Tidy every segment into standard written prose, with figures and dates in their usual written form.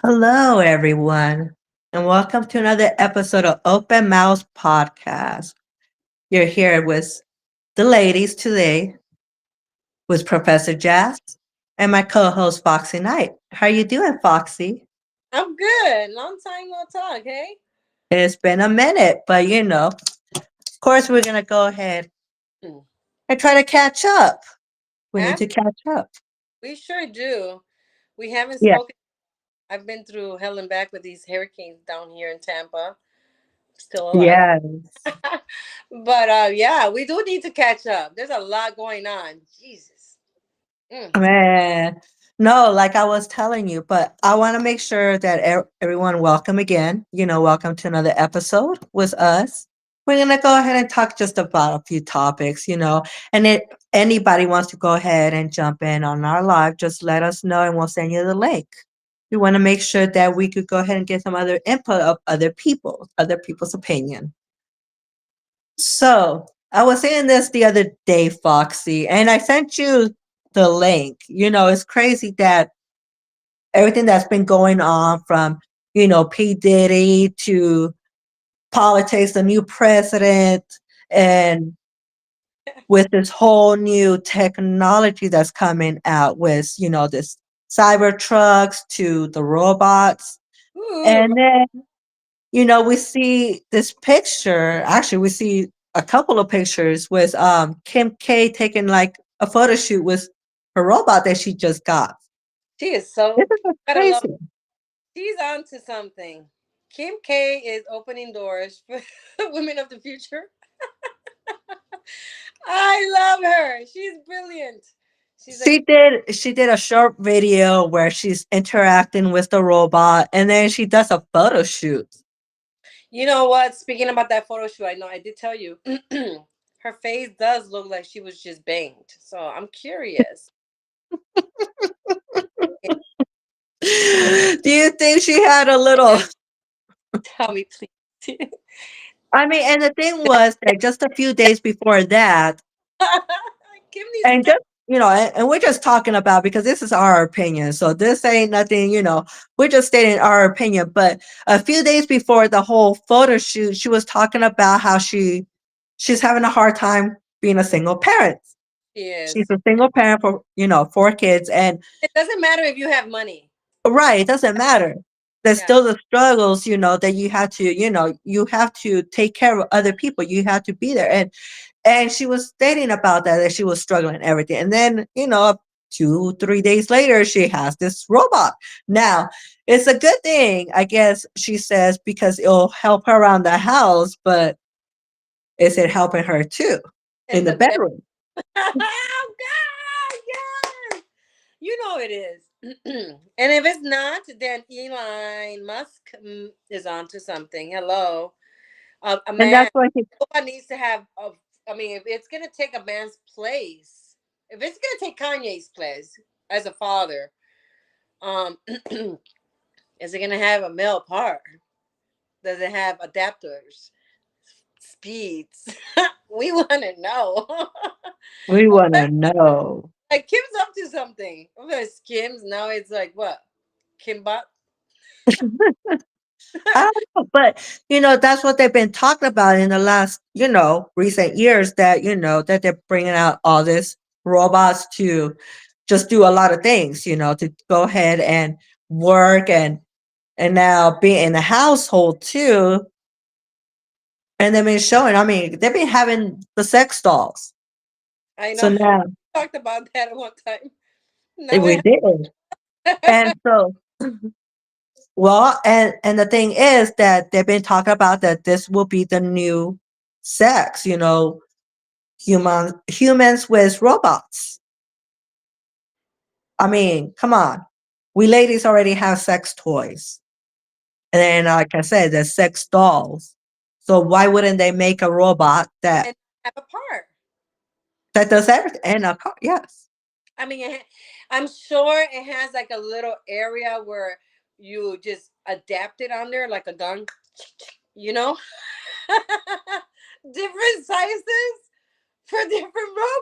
Hello, everyone, and welcome to another episode of Open Mouse Podcast. You're here with the ladies today, with Professor Jazz and my co-host Foxy Knight. How you doing, Foxy? I'm good. Long time no talk, hey? It's been a minute, but of course, we're gonna go ahead Mm. and try to catch up. We need Ab- to catch up. we sure do. We haven't Yeah. spoken. I've been through hell and back with these hurricanes down here in Tampa. Still alive. Yes. But yeah, we do need to catch up. There's a lot going on. Jesus. Mm. Man, no, like I was telling you, but I want to make sure that everyone welcome again. Welcome to another episode with us. We're gonna go ahead and talk just about a few topics, and if anybody wants to go ahead and jump in on our live, just let us know and we'll send you the link. We want to make sure that we could go ahead and get some other input of other people's opinion. So I was saying this the other day, Foxy, and I sent you the link. It's crazy that everything that's been going on from, P. Diddy to politics, the new president, and with this whole new technology that's coming out with, this cyber trucks to the robots. Ooh, And then we see this picture. Actually, we see a couple of pictures with Kim K taking like a photo shoot with her robot that she just got. she is This so. is just Gotta love. crazy. She's on to something. Kim K is opening doors for women of the future. I love her. She's brilliant. She's like, She did a short video where she's interacting with the robot, and then she does a photo shoot. you know what? Speaking about that photo shoot, I know I did tell you her face does look like she was just banged. So I'm curious. Do you think she had a little? Tell me, please. I mean, and the thing was that just a few days before that, Kim needs to and tell. just and we're just talking about, because this is our opinion, so this ain't nothing, we're just stating our opinion. But a few days before the whole photo shoot, she was talking about how she's having a hard time being a single parent. She She's is. a single parent for 4 kids, and It doesn't matter if you have money. right, it doesn't matter. There's Yeah. still the struggles, that you have to take care of other people. You have to be there. And she was stating about that she was struggling and everything. And then, 2, 3 days later, she has this robot. Now, it's a good thing, I guess, she says, because it'll help her around the house, but is it helping her too in In the the bed. bedroom? Oh God, yes. You know it is. And if it's not, then Elon Musk is onto something. Hello. A And man that's what he Nobody needs to have a. I mean, if it's gonna take a man's place, if it's gonna take Kanye's place as a father, um, is it gonna have a male part? Does it have adapters, speeds? We want to know. we want to know. Like Kim's up to something. Because Kim's now it's like what? Kimbot. I don't know, but that's what they've been talking about in the last, recent years, that that they're bringing out all this robots to just do a lot of things, to go ahead and work, and now be in the household too. And they've been showing, I mean, they've been having the sex dolls. I So know. now Talked about that at one time. Now we we did. And so well, and the thing is that they've been talking about that this will be the new sex, humans with robots. I mean, come on. We ladies already have sex toys. And then, like I said, there's sex dolls. So why wouldn't they make a robot that and have a part. does everything? And a car, yes. I mean, I'm sure it has like a little area where you just adapt it on there, like a gun, you know, different sizes for different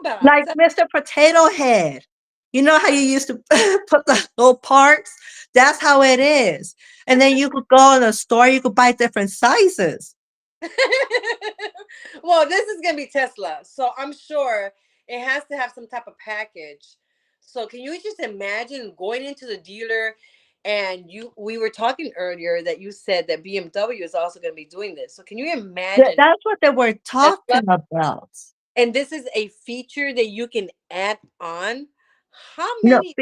robots. Like Mr. Potato Head. You know how you used to put the little parts? That's how it is. And then you could go in the store, you could buy different sizes. Well, this is gonna be Tesla, so I'm sure it has to have some type of package. So can you just imagine going into the dealer and you we were talking earlier that you said that BMW is also gonna be doing this. So can you imagine That's what they were Tesla? talking about. And this is a feature that you can add on. How You know, many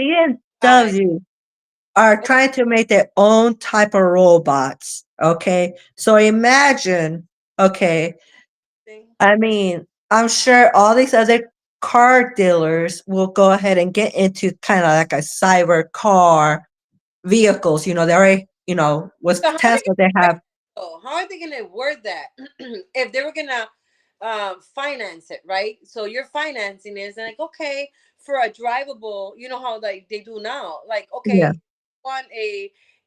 guys? BMW are trying to make their own type of robots. Okay. So imagine, okay, I mean, I'm sure all these other car dealers will go ahead and get into kind of like a cyber car vehicles. You know, they already, with So how are they Tesla, they gonna have, how are they gonna word that if they were gonna finance it, right? So you're financing it, and like, okay, for a drivable, you know how like they do now, like, yeah. okay, on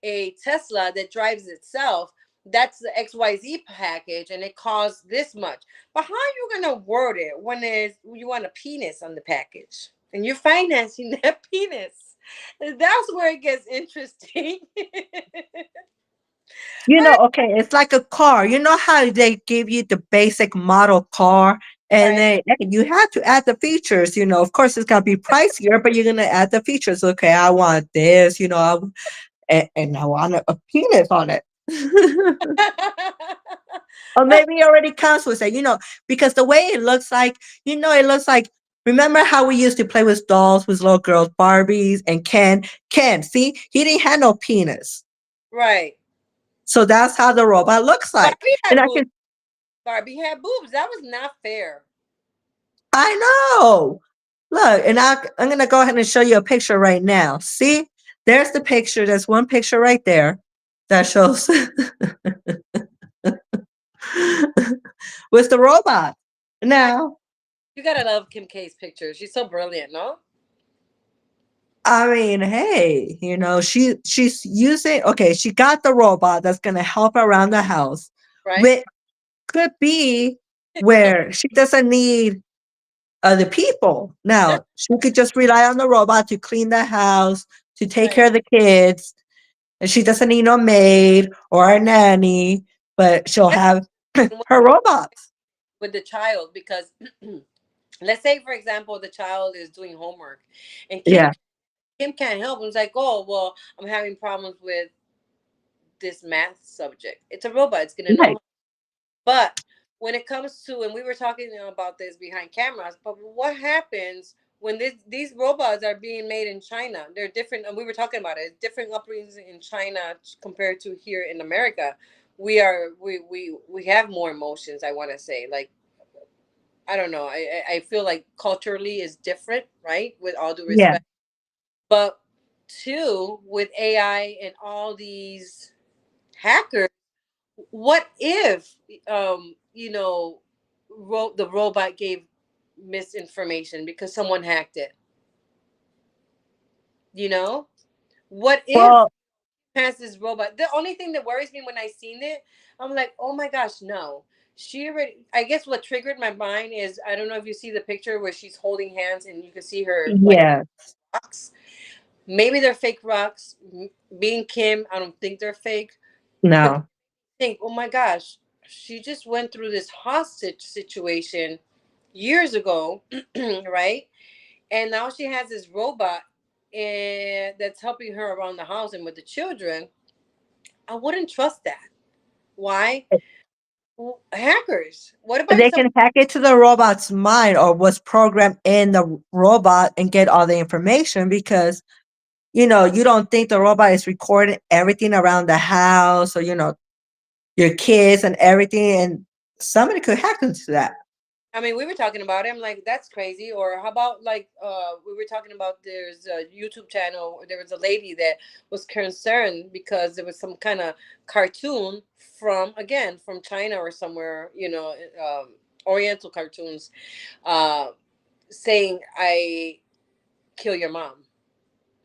a Tesla that drives itself, that's the XYZ package, and it costs this much. But how are you gonna word it when there's you want a penis on the package and you're financing that penis? That's where it gets interesting. Okay, it's like a car. You know how they give you the basic model car and Right. then you have to add the features, of course it's gonna be pricier, but you're gonna add the features. Okay, I want this, and I want a penis on it. Or maybe it already comes with it, because the way it looks like, it looks like, remember how we used to play with dolls, with little girls, Barbies, and Ken, see, he didn't have no penis. Right. So that's how the robot looks like. Barbie And had I boobs. can, Barbie had boobs. That was not fair. I know. Look, and I'm going to go ahead and show you a picture right now. See, there's the picture. There's one picture right there that shows with the robot. I Now, You gotta love Kim K's pictures. She's so brilliant, no? I mean, hey, she's using, okay, she got the robot that's going to help around the house, Right? which could be where she doesn't need other people. Now, she could just rely on the robot to clean the house, to take Right. care of the kids, and she doesn't need no maid or a nanny, but she'll have her robots. With the child, because let's say, for example, the child is doing homework, and Yeah, Kim can't help. It's like, oh well, I'm having problems with this math subject. It's a robot. It's gonna know. right. But when it comes to, and we were talking about this behind cameras, but what happens when these robots are being made in China? They're different, and we were talking about it. Different upbringings in China compared to here in America. We have more emotions. I want to say, like, I don't know. I feel like culturally is different, right? With all due Yeah. respect, but two, with AI and all these hackers, what if the robot gave misinformation because someone hacked it? you know what if Well, has this robot? The only thing that worries me when I seen it, I'm like, oh my gosh, no. She already, I guess what triggered my mind is, I don't know if you see the picture where she's holding hands and you can see her like yeah. rocks. Maybe they're fake rocks. Being Kim, I don't think they're fake, but No. think, oh my gosh, she just went through this hostage situation years ago, right? And now she has this robot and that's helping her around the house and with the children. I wouldn't trust that. Why? Hackers. What about if They some? can hack into the robot's mind or what's programmed in the robot and get all the information because, you don't think the robot is recording everything around the house or, your kids and everything. And somebody could hack into that. I mean, we were talking about it. I'm like, that's crazy. Or how about like we were talking about there's a YouTube channel. There was a lady that was concerned because there was some kind of cartoon from again from China or somewhere, Oriental cartoons, uh, saying I kill your mom.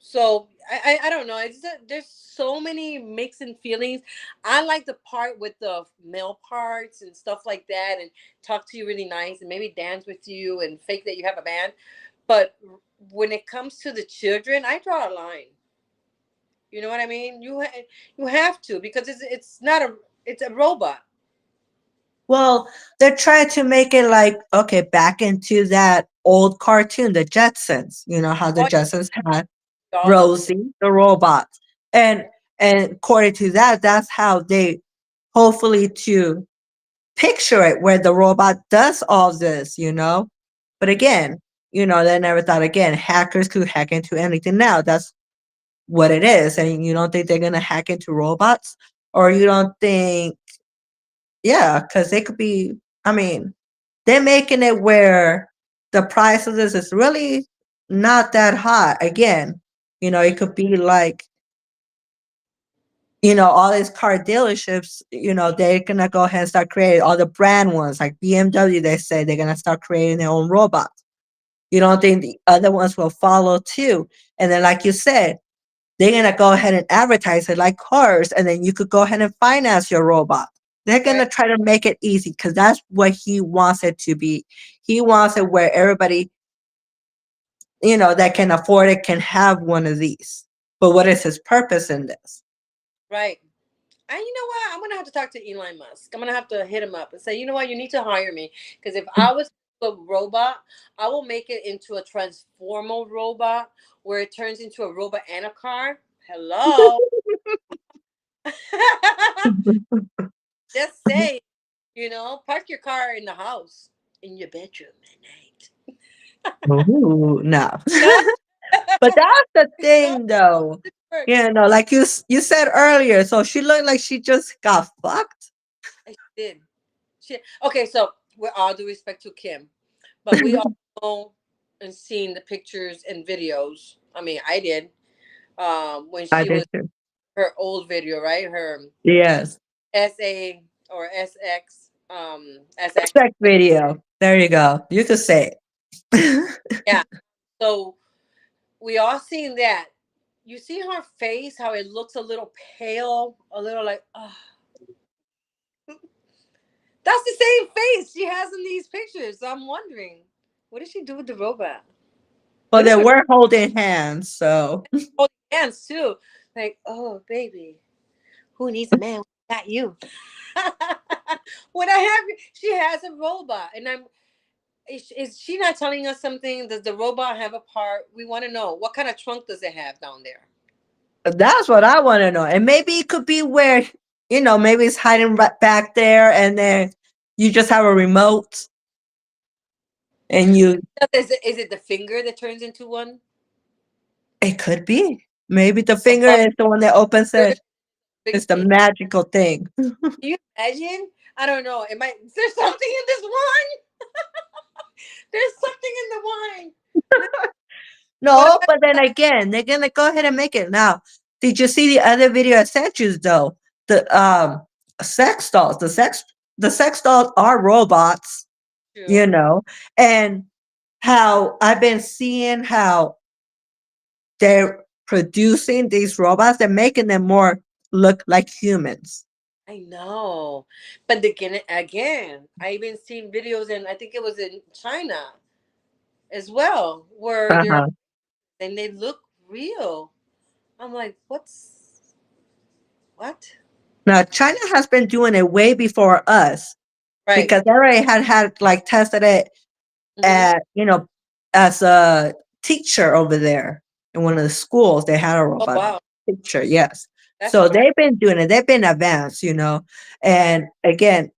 So I don't know. It's just, there's so many mixing feelings. I like the part with the male parts and stuff like that, and talk to you really nice, and maybe dance with you and fake that you have a band. But when it comes to the children, I draw a line. You know what I mean? You have to, because it's not a it's a robot. Well, they're trying to make it like, okay, back into that old cartoon, the Jetsons. You know how the Oh, Jetsons had all those things. Rosie, the robot. And and according to that, that's how they hopefully to picture it where the robot does all this, you know? But again, they never thought again, hackers could hack into anything now. That's what it is. And you don't think they're gonna hack into robots? Or you don't think, yeah, because they could be, I mean, they're making it where the price of this is really not that high. Again, it could be like, all these car dealerships, they're gonna go ahead and start creating all the brand ones, like BMW, they say they're gonna start creating their own robots. You don't think the other ones will follow too? And then, like you said, they're gonna go ahead and advertise it like cars, and then you could go ahead and finance your robot. They're Right, gonna try to make it easy because that's what he wants it to be. He wants it where everybody, that can afford it can have one of these. But what is his purpose in this? right. And you know what? I'm gonna have to talk to Elon Musk. I'm gonna have to hit him up and say, you know what, you need to hire me, because if I was a robot, I will make it into a transformer robot where it turns into a robot and a car. Hello. Just say, park your car in the house, in your bedroom at Ooh, no. night. But that's the No, thing, though. it works. Like you said earlier. So she looked like she just got fucked. I did. Shit. Okay, so with all due respect to Kim, but we all know and seen the pictures and videos. I mean, I did. When I she did was too. her old video, right? Her Yes. SA or SX, SX. Sex video. There you go. You could say it. Yeah. So we all seen that. You see her face, how it looks a little pale, a little like, oh, that's the same face she has in these pictures. So I'm wondering, what did she do with the robot? Well, What is they her were holding hands, so holding hands too? Like, oh baby, who needs a man? Got you. When I have, she has a robot, and is she not telling us something? Does the robot have a part? We want to know what kind of trunk does it have down there? that's what I want to know. And maybe it could be where, maybe it's hiding right back there, and then you just have a remote, and you. Is it the finger that turns into one? It could be. Maybe the A finger bubble is the one that opens finger, it. big It's the feet. magical thing. Can you imagine? I don't know. It might. There's something in this wine. There's something in the wine. What No, about? but then again, they're gonna go ahead and make it. Now, did you see the other video I sent you though? The sex dolls. The sex dolls are robots, you True. know, and how I've been seeing how they're producing these robots, they're making them more look like humans. I know, but again, I even seen videos, and I think it was in China as well, where they're Uh-huh. and they look real. I'm like, what? Now, China has been doing it way before us Right. because they already had like tested it Hmm. at, as a teacher over there in one of the schools. They had a Oh robot wow, teacher, yes. that's So smart. they've been doing it. They've been advanced. And again,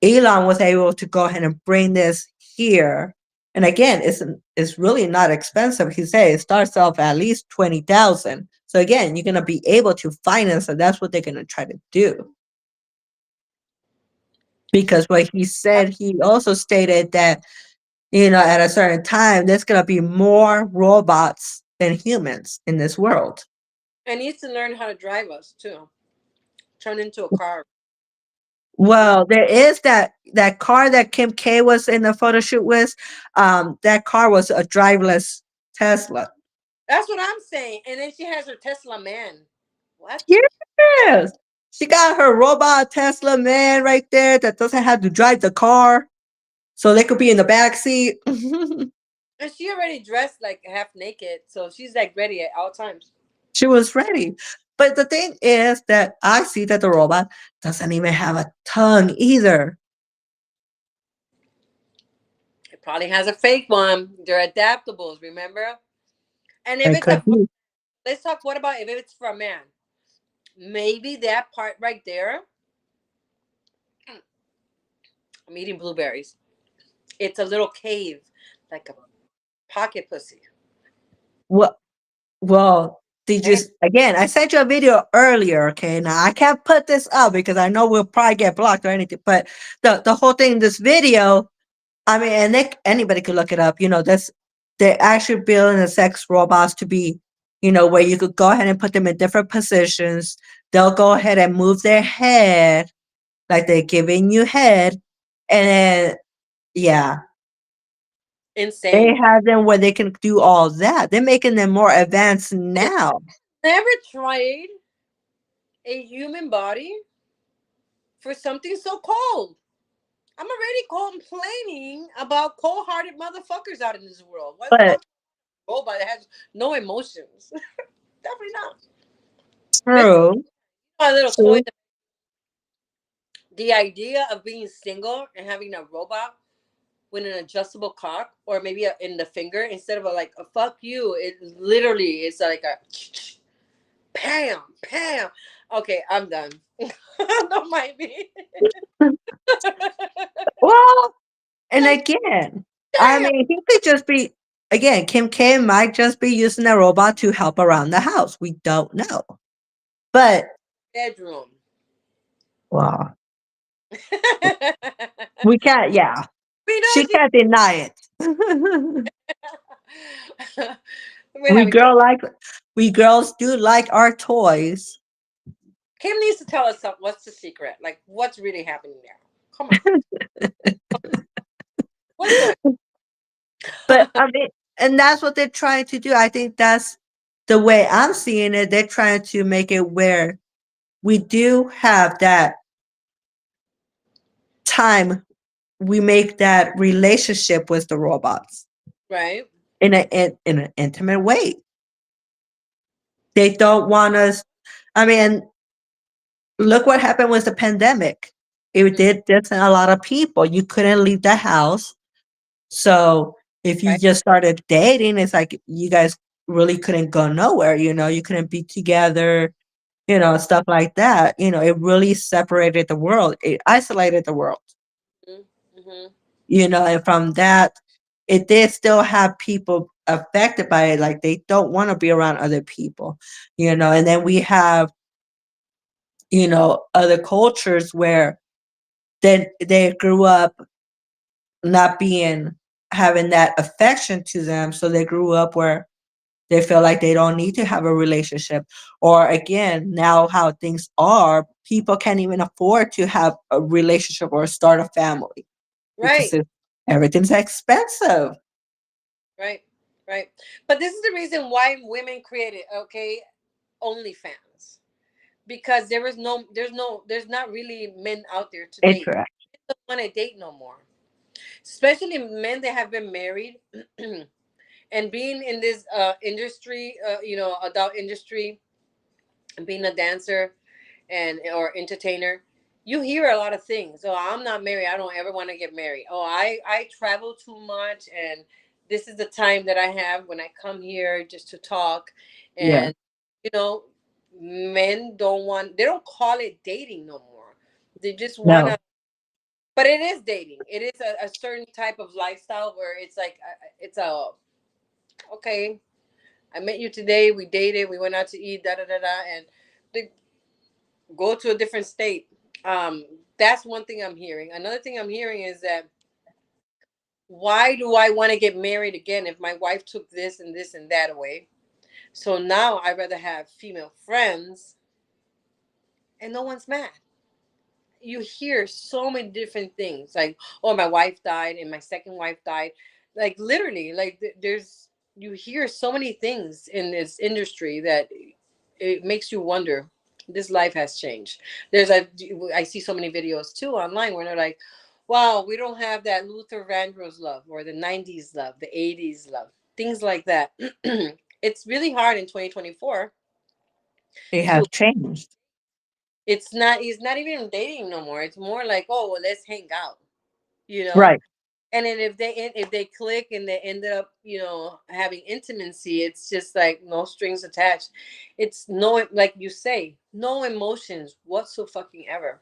Elon was able to go ahead and bring this here. And again, it's really not expensive. He said it starts off at least 20,000. So again, you're gonna be able to finance it. That's what they're gonna try to do. Because what he said, he also stated that at a certain time, there's gonna be more robots than humans in this world. I needs to learn how to drive us too. Turn into a car. You know, Well, there is that car that Kim K was in the photo shoot with. That car was a driverless Tesla. that's what I'm saying. And then she has her Tesla man. What? Yes, she got her robot Tesla man right there that doesn't have to drive the car, so they could be in the back seat. And she already dressed like half naked, so she's like ready at all times. She was ready. But the thing is that I see that the robot doesn't even have a tongue either. It probably has a fake one. They're adaptables, remember? And if It it's could a, be. let's talk. What about if it's for a man? Maybe that part right there. I'm eating blueberries. It's a little cave, like a pocket pussy. Well, well, did you Right? again? I sent you a video earlier. Okay, now I can't put this up because I know we'll probably get blocked or anything. But the whole thing, in this video, I mean, and anybody could look it up. You know, that's they're actually building the sex robots to be, where you could go ahead and put them in different positions. They'll go ahead and move their head like they're giving you head, and then yeah, they Insane. have them where they can do all that. They're making them more advanced now. Never tried a human body for something so cold. I'm already complaining about cold-hearted motherfuckers out in this world. What the But fuck? Robot that has no emotions. Definitely not. This is true, my little toy. true. The idea of being single and having a robot with an adjustable cock, or maybe in the finger, instead of like a fuck you, it literally is like a pam pam. Okay, I'm done. Don't mind me. Well, and Like, again, I damn. mean, he could just be again. Kim K might just be using a robot to help around the house. We don't know, but Bedroom. well, We we can't. Yeah, know she she. can't deny it. We're we having girl like we girls do like our toys. Kim needs to tell us something. What's the secret? Like, what's really happening there? Come on, what's going But on? I mean, and that's what they're trying to do. I think that's the way I'm seeing it. They're trying to make it where we do have that time. We make that relationship with the robots Right, in an intimate way. They don't want us. I mean, look what happened with the pandemic. It mm, did this to a lot of people. You couldn't leave the house. So if you right, just started dating, it's like you guys really couldn't go nowhere. You couldn't be together, stuff like that. It really separated the world. It isolated the world, mm-hmm. and from that, it did still have people affected by it. Like they don't want to be around other people, and then we have, other cultures where they grew up not being having that affection to them. So they grew up where they feel like they don't need to have a relationship. Or again, now how things are, people can't even afford to have a relationship or start a family because Right, everything's expensive. right, right. But this is the reason why women created OnlyFans, because there's not really men out there to date. Interest. They don't want to date no more, especially men that have been married and being in this industry, adult industry, and being a dancer and or entertainer. You hear a lot of things. Oh, I'm not married, I don't ever want to get married. Oh, I travel too much, and this is the time that I have when I come here just to talk. Yeah. And you know men they don't call it dating no more. They just want No. to. But it is dating. It is a certain type of lifestyle where it's like it's a okay, I met you today, we dated, we went out to eat, da da da da, and they go to a different state. Um, that's one thing I'm hearing. Another thing I'm hearing is that why do I want to get married again if my wife took this and this and that away? So now I'd rather have female friends and no one's mad. You hear so many different things like, oh, my wife died and my second wife died. Like literally, like there's you hear so many things in this industry that it makes you wonder. This life has changed. I see so many videos too online where they're like, Wow, we don't have that Luther Vandross love or the 90s love, the 80s love, things like that. It's really hard in 2024 They to, have changed. it's not, he's not even dating no more. It's more like, oh, well, let's hang out, you know? Right. And then if they click and they ended up, having intimacy, it's just like no strings attached. It's no, like you say, no emotions whatsoever fucking ever.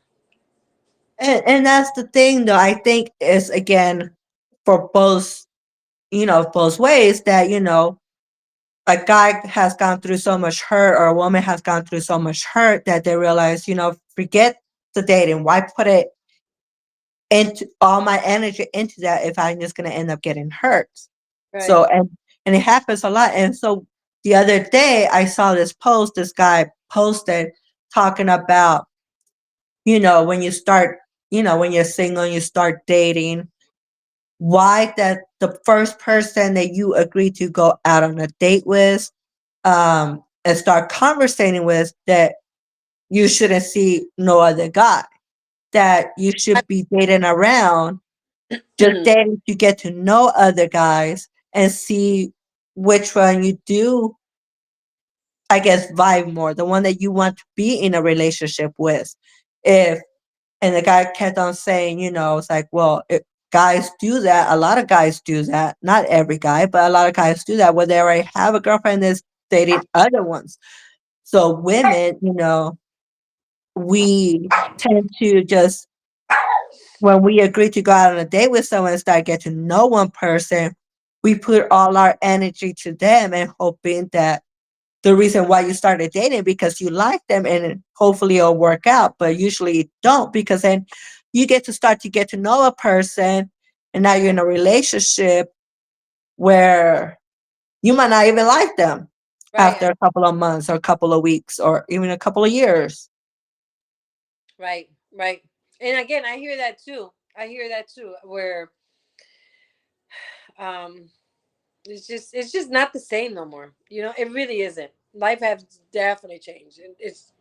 And that's the thing though, I think is again for both, both ways that, a guy has gone through so much hurt or a woman has gone through so much hurt that they realize, forget the dating. Why put it into all my energy into that if I'm just gonna end up getting hurt? Right. So and it happens a lot. And so the other day I saw this post, this guy posted talking about, when you start, when you're single and you start dating, why that the first person that you agree to go out on a date with, and start conversating with, that you shouldn't see no other guy, that you should be dating around, just dating to get to know other guys and see which one you do, I guess, vibe more, the one that you want to be in a relationship with. If And the guy kept on saying, it's like, well, guys do that. A lot of guys do that. Not every guy, but a lot of guys do that where they already have a girlfriend that's dating other ones. So women, we tend to just, when we agree to go out on a date with someone and start getting to know one person, we put all our energy to them and hoping that the reason why you started dating because you like them and hopefully it'll work out, but usually it don't, because then you get to start to get to know a person and now you're in a relationship where you might not even like them Right. after a couple of months or a couple of weeks or even a couple of years. Right. Right. And again, I hear that too. I hear that too. Where um it's just not the same no more. It really isn't. Life has definitely changed. It's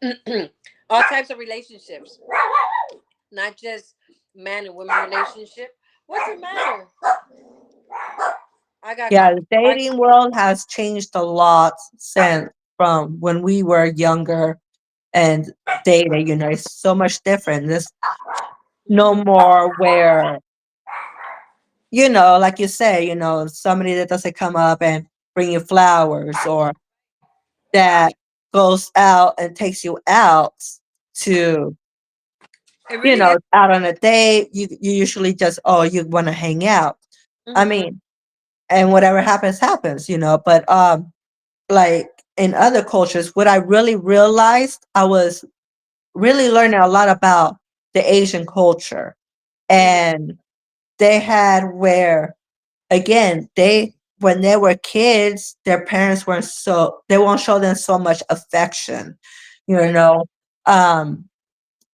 all types of relationships, not just man and woman relationship. What's the matter? I got Yeah, the I, dating world has changed a lot since from when we were younger and dating, it's so much different. There's no Mhm. more where, like you say, somebody that doesn't come up and bring you flowers, or that goes out and takes you out to, It really is. out on a date. You usually just, oh, you want to hang out. I Hmm. mean, and whatever happens, happens, but like in other cultures, what I really realized, I was really learning a lot about the Asian culture. Hmm. And they had where, again, when they were kids, their parents weren't so, they won't show them so much affection, you Right. know. Um,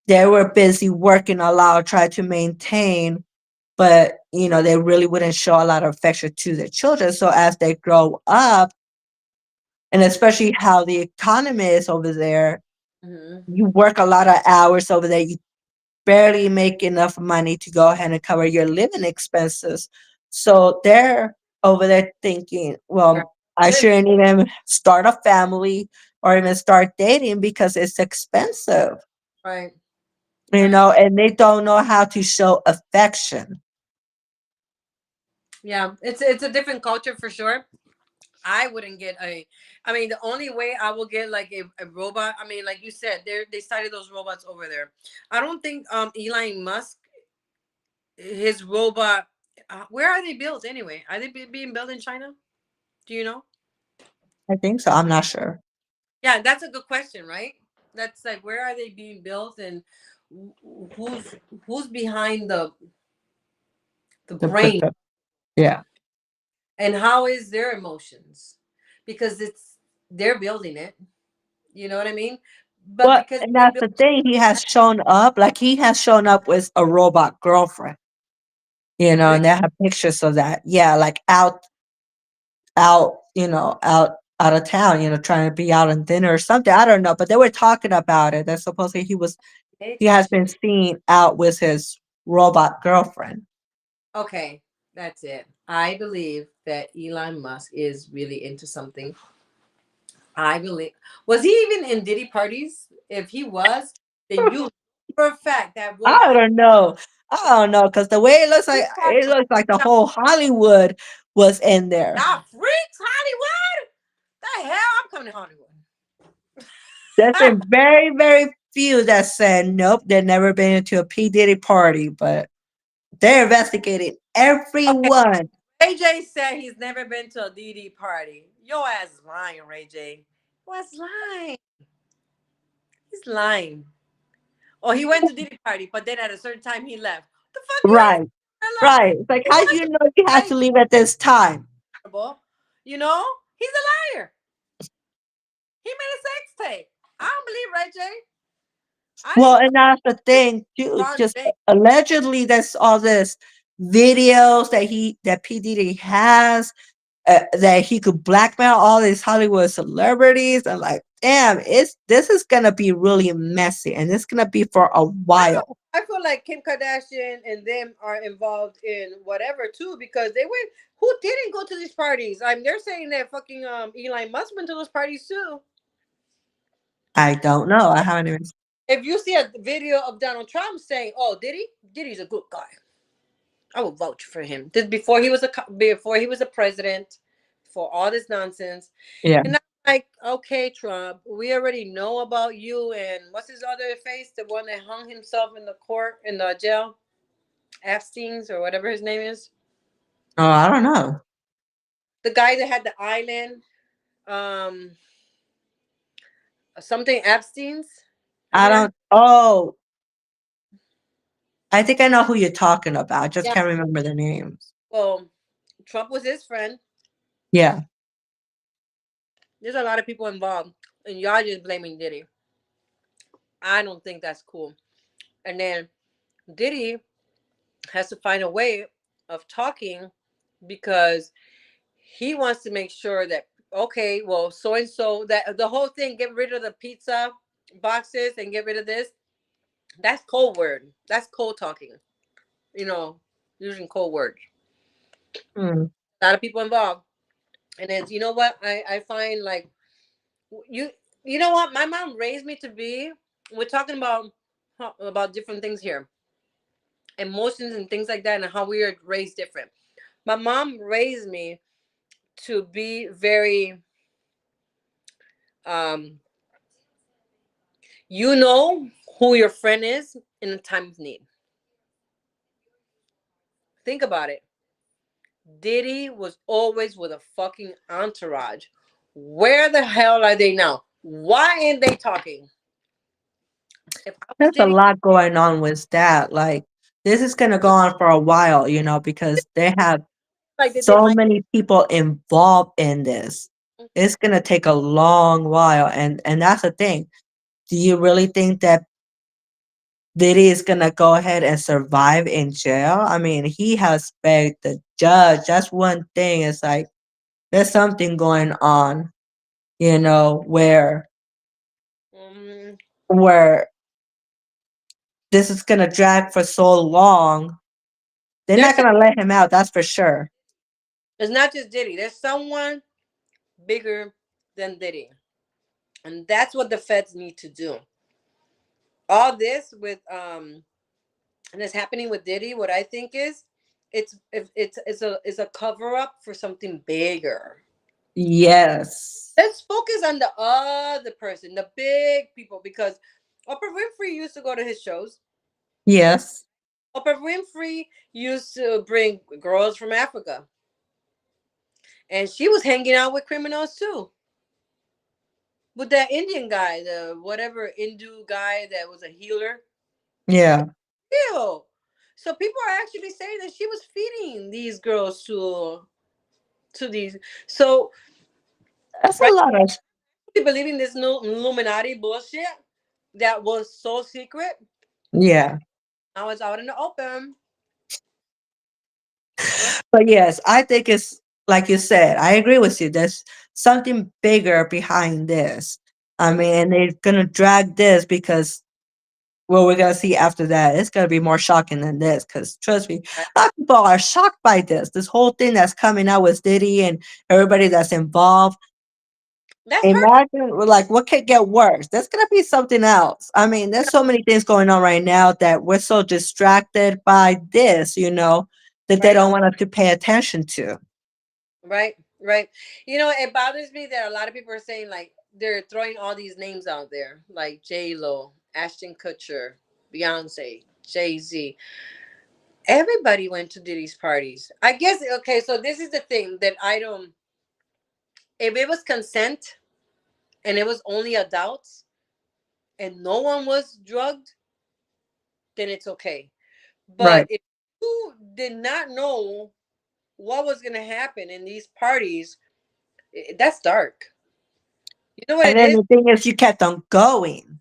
they were busy working a lot, trying to maintain, but they really wouldn't show a lot of affection to their children. So as they grow up, and especially how the economy is over there, Hmm. you work a lot of hours over there. You barely make enough money to go ahead and cover your living expenses. So they're over there thinking, Right. well, I Live. shouldn't even start a family or even start dating because it's expensive, Right. Right. and they don't know how to show affection. Yeah. It's a different culture for sure. I wouldn't get a. I mean, the only way I will get like a robot. I mean, like you said, they started those robots over there. I don't think Elon Musk, his robot. Where are they built anyway? Are they being built in China? Do you know? I think so. I'm not sure. Yeah, that's a good question, right? That's like, where are they being built, and who's who's behind the The brain, product, yeah. and how is their emotions? Because they're building it. You know what I mean? But Well, because and they that's built the thing. He has shown up with a robot girlfriend, really. and they have pictures of that. Yeah, like out of town, trying to be out on dinner or something. I don't know, but they were talking about it. That supposedly he has been seen out with his robot girlfriend. Okay, that's it. I believe that Elon Musk is really into something. I believe. Was he even in Diddy parties? If he was, then you for a fact that I woman don't know. I don't know because the way he had it looks like the whole Hollywood was in there. not freaks Hollywood. The hell, I'm coming to Hollywood. There's been very, very few that said nope, they've never been into a P Diddy party, but they're investigating Okay, everyone. Ray J said he's never been to a DD party. Your ass is lying, Ray J. What's lying? He's lying. Or he went to DD party, but then at a certain time he left. The fuck you ain't Right, Hello? right. It's like, He how do went you to know you had to party. leave at this time? You know? He's a liar. He made a sex tape. I don't believe Ray J. I Well, didn't and that's the thing too. Ron Just James. allegedly, there's all this videos that P Diddy has that he could blackmail all these Hollywood celebrities. And like, damn, this is gonna be really messy, and it's gonna be for a I don't while. I feel like Kim Kardashian and them are involved in whatever too because they went. Who didn't go to these parties? They're saying that fucking Elon Musk went to those parties too. I don't know. I haven't even. If you see a video of Donald Trump saying, "Oh, did he? Diddy's a good guy. I will vouch for him." This before he was a president, for all this nonsense, Yeah. and I'm like, okay, Trump, we already know about you and what's his other face, the one that hung himself in the court in the jail, Epstein's or whatever his name is, Oh, I don't know. the guy that had the island, um, something Epstein's. Have I you not? don't. Oh, I think I know who you're talking about. I just Yeah. can't remember the names. Well, Trump was his friend. Yeah. There's a lot of people involved, and y'all just blaming Diddy. I don't think that's cool. And then Diddy has to find a way of talking because he wants to make sure that okay, well, so and so that the whole thing, get rid of the pizza boxes and get rid of this. That's code word. That's code talking. You know, using code words. Hmm. A lot of people involved. And then you know what? I find like you you know what? My mom raised me to be. We're talking about different things here, emotions and things like that, and how we are raised different. My mom raised me to be very um you know who your friend is in a time of need. Think about it. Diddy was always with a fucking entourage. Where the hell are they now? Why ain't they talking? If I was There's a Diddy, lot going on with that. Like, this is gonna go on for a while, because they have like they did so Mike. many people involved in this. It's gonna take a long while, and that's the thing. Do you really think that Diddy is gonna go ahead and survive in jail? I mean, he has begged the judge. That's one thing. It's like there's something going on, where Mm, where this is gonna drag for so long. They're there's not some, gonna let him out. That's for sure. it's not just Diddy. There's someone bigger than Diddy, and that's what the feds need to do. All this with and it's happening with Diddy. What I think is, it's a cover up for something bigger. Yes. Let's focus on the other person, the big people, because Oprah Winfrey used to go to his shows. Yes. Oprah Winfrey used to bring girls from Africa, and she was hanging out with criminals too. With that Indian guy, the whatever Hindu guy that was a healer. Yeah. Ew. So people are actually saying that she was feeding these girls to these. So That's a right, lot of believing this new Illuminati bullshit that was so secret. yeah. Now it's out in the open. Well, But yes, I think it's like you said, I agree with you. There's something bigger behind this. I mean, and they're gonna drag this because what we're gonna see after that. It's gonna be more shocking than this, because trust me, Right. a lot of people are shocked by this. This whole thing that's coming out with Diddy and everybody that's involved. That's hurtful. Imagine, like, what could get worse? There's gonna be something else. I mean, there's so many things going on right now that we're so distracted by this, that they Right. don't want us to pay attention to. Right. Right. You know, it bothers me that a lot of people are saying like they're throwing all these names out there, like J Lo, Ashton Kutcher, Beyonce, Jay Z. Everybody went to Diddy's parties. I guess okay, so this is the thing that I don't, if it was consent and it was only adults and no one was drugged, then it's okay. But Right. if you did not know what was gonna happen in these parties, that's dark. You know what And it then is? the thing is, you kept on going.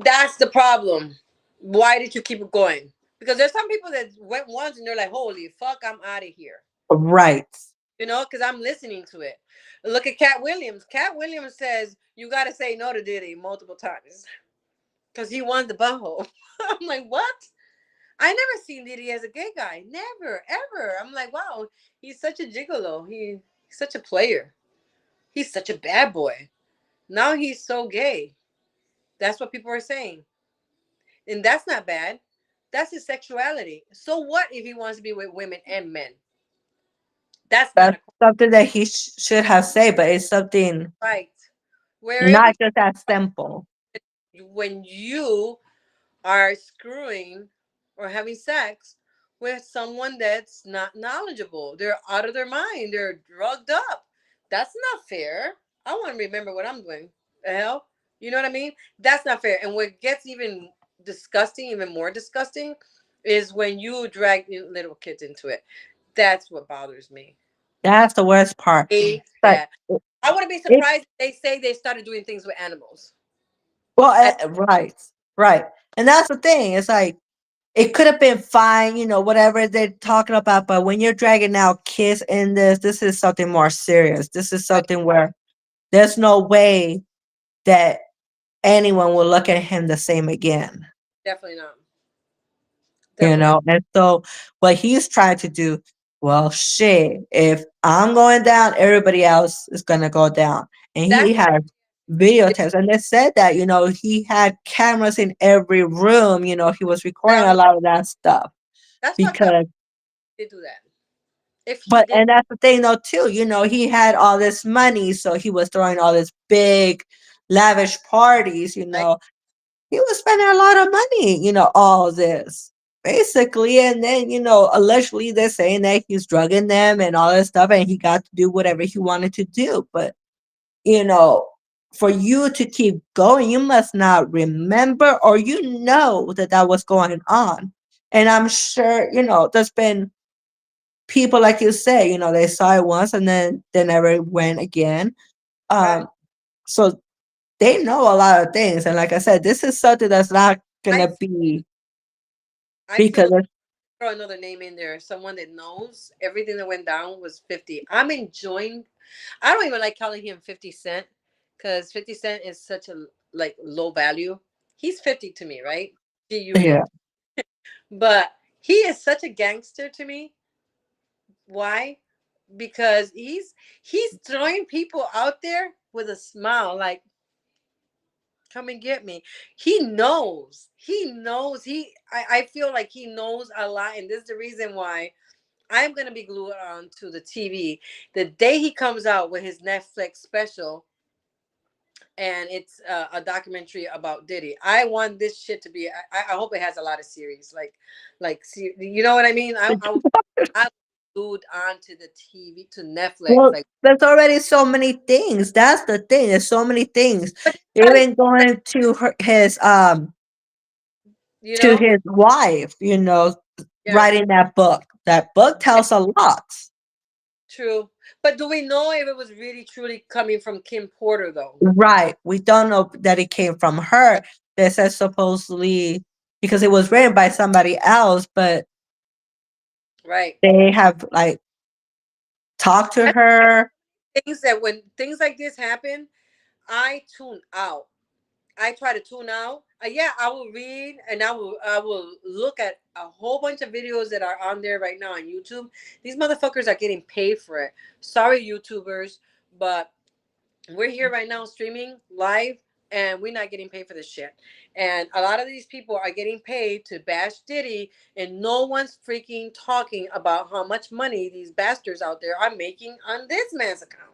That's the problem. Why did you keep it going? Because there's some people that went once and they're like, holy fuck, I'm out of here. Right. You know, because I'm listening to it. Look at Cat Williams. Cat Williams says you got to say no to Diddy multiple times because he won the butthole. I'm like, what? I never seen Diddy as a gay guy. Never, ever. I'm like, wow, he's such a gigolo. He's such a player. He's such a bad boy. Now he's so gay. That's what people are saying. And that's not bad. That's his sexuality. So what if he wants to be with women and men? That's not That's a something that he should have said, but it's something right. Where it not becomes just that simple. when you are screwing or having sex with someone that's not knowledgeable. They're out of their mind. They're drugged up. That's not fair. I want to remember what I'm doing. The hell? You know what I mean? That's not fair. And what gets even disgusting, even more disgusting, is when you drag little kids into it. That's what bothers me. That's the worst part. Hate But that. I wouldn't be it, surprised if they say they started doing things with animals. well, And right, right. And that's the thing. It's like, it could have been fine, whatever they're talking about. But when you're dragging out kids in this is something more serious. This is right, something where there's no way that anyone will look at him the same again. definitely not. Definitely not. And so what he's trying to do, well, shit, if I'm going down, everybody else is gonna go down. And he That's had video tapes, and they said that, he had cameras in every room, he was recording a well, lot of that stuff. that's fucked up. Because He did do that. If he but did, and that's the thing though too, he had all this money, so he was throwing all this big lavish parties, right, he was spending a lot of money, all this basically. And then, allegedly they're saying that he's drugging them and all this stuff, and he got to do whatever he wanted to do. But, you know, for you to keep going, you must not remember, or that that was going on. And I'm sure, there's been people, like you say, they saw it once and then they never went again. right. Um, so they know a lot of things. And like I said, this is something that's not I gonna be I because feel throw another name in there. Someone that knows everything that went down was 50. I'm enjoying. I don't even like calling him 50 Cent because 50 Cent is such a like low value. He's 50 to me, right? yeah, G-Unit. But he is such a gangster to me. Why? Because he's throwing people out there with a smile, like come and get me. He knows. He knows. I feel like he knows a lot, and this is the reason why I'm gonna be glued on to the TV the day he comes out with his Netflix special, and it's a documentary about Diddy. I want this shit to be. I hope it has a lot of series, you know what I mean. I'm glued onto the TV to Netflix, well, like. there's already so many things. That's the thing. There's so many things. But started, Even going to you to know, his wife, yeah, writing that book. That book tells a lot. true. But do we know if it was really truly coming from Kim Porter though? Right. We don't know that it came from her. They said supposedly because it was written by somebody else, but Right. they have like talked to I her. things that when things like this happen, I tune out. I try to tune out. Yeah, I will read and I will look at a whole bunch of videos that are on there right now on YouTube. These motherfuckers are getting paid for it. Sorry, YouTubers, but we're here right now streaming live and we're not getting paid for this shit. And a lot of these people are getting paid to bash Diddy, and no one's freaking talking about how much money these bastards out there are making on this man's account.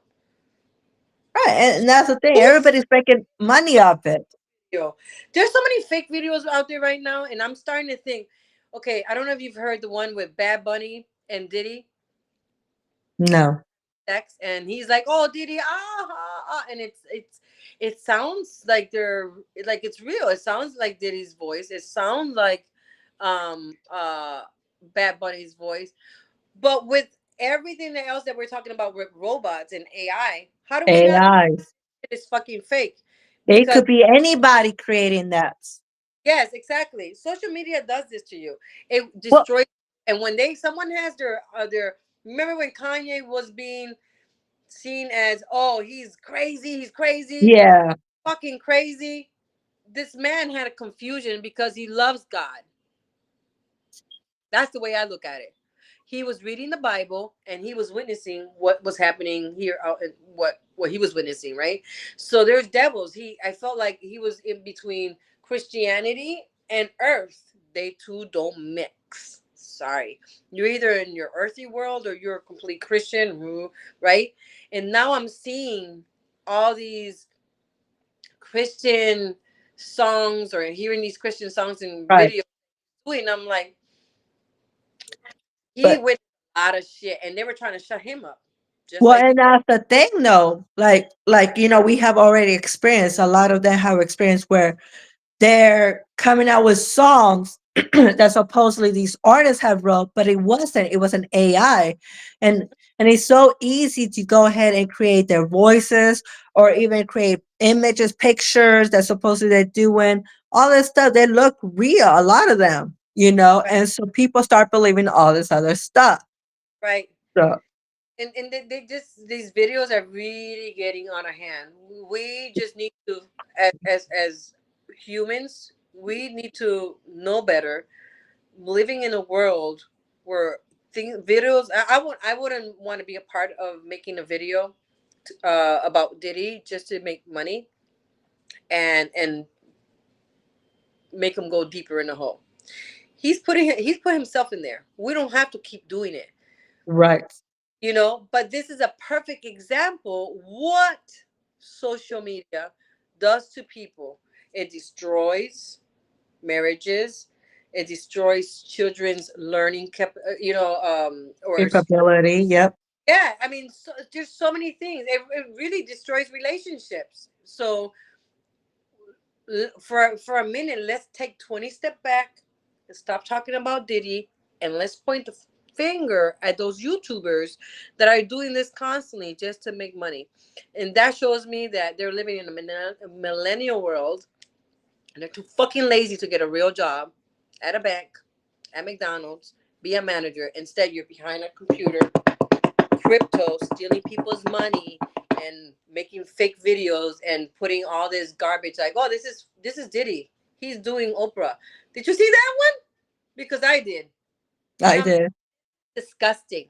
Right, and that's the thing. Who's Everybody's making money off it. yo? There's so many fake videos out there right now, and I'm starting to think, okay, I don't know if you've heard the one with Bad Bunny and Diddy No. sex, and he's like, "Oh, Diddy, and it sounds like they're like it's real. It sounds like Diddy's voice. It sounds like um uh Bad Bunny's voice, but with everything else that we're talking about with robots and AI, how do we not know AIs. it's fucking fake? It Because could be anybody creating that. yes, exactly. Social media does this to you. It Well, destroys. And when someone has their remember when Kanye was being seen as, oh, he's crazy, yeah, fucking crazy. This man had a confusion because he loves God. That's the way I look at it. He was reading the Bible and he was witnessing what was happening here out in what he was witnessing, right? So there's devils. I felt like he was in between Christianity and earth. They two don't mix. Sorry. You're either in your earthy world or you're a complete Christian, right? And now I'm seeing all these Christian songs or hearing these Christian songs and right. videos, and I'm like, he But went a lot of shit, and they were trying to shut him up, just well, like and that's the thing, though. Like we have already experienced. A lot of them have experienced where they're coming out with songs that supposedly these artists have wrote, but it wasn't. It was an AI, and and it's so easy to go ahead and create their voices or even create images, pictures that supposedly they're doing all this stuff. They look real, a lot of them, right, and so people start believing all this other stuff. right. So And they just these videos are really getting out of hand. We just need to, as humans, we need to know better. Living in a world where videos, I wouldn't want to be a part of making a video about Diddy just to make money and make him go deeper in the hole. He's put himself in there. We don't have to keep doing it, right, but this is a perfect example what social media does to people. It destroys marriages. It destroys children's learning or capability. Yep, yeah, I mean, there's so many things. It really destroys relationships. So for a minute, let's take 20 step back and stop talking about Diddy, and let's point the finger at those YouTubers that are doing this constantly just to make money. And that shows me that they're living in a millennial world, and they're too fucking lazy to get a real job at a bank, at McDonald's, be a manager. Instead, you're behind a computer, crypto, stealing people's money and making fake videos and putting all this garbage like, oh, this is Diddy. He's doing Oprah. Did you see that one? Because I did. And I I'm did. disgusting.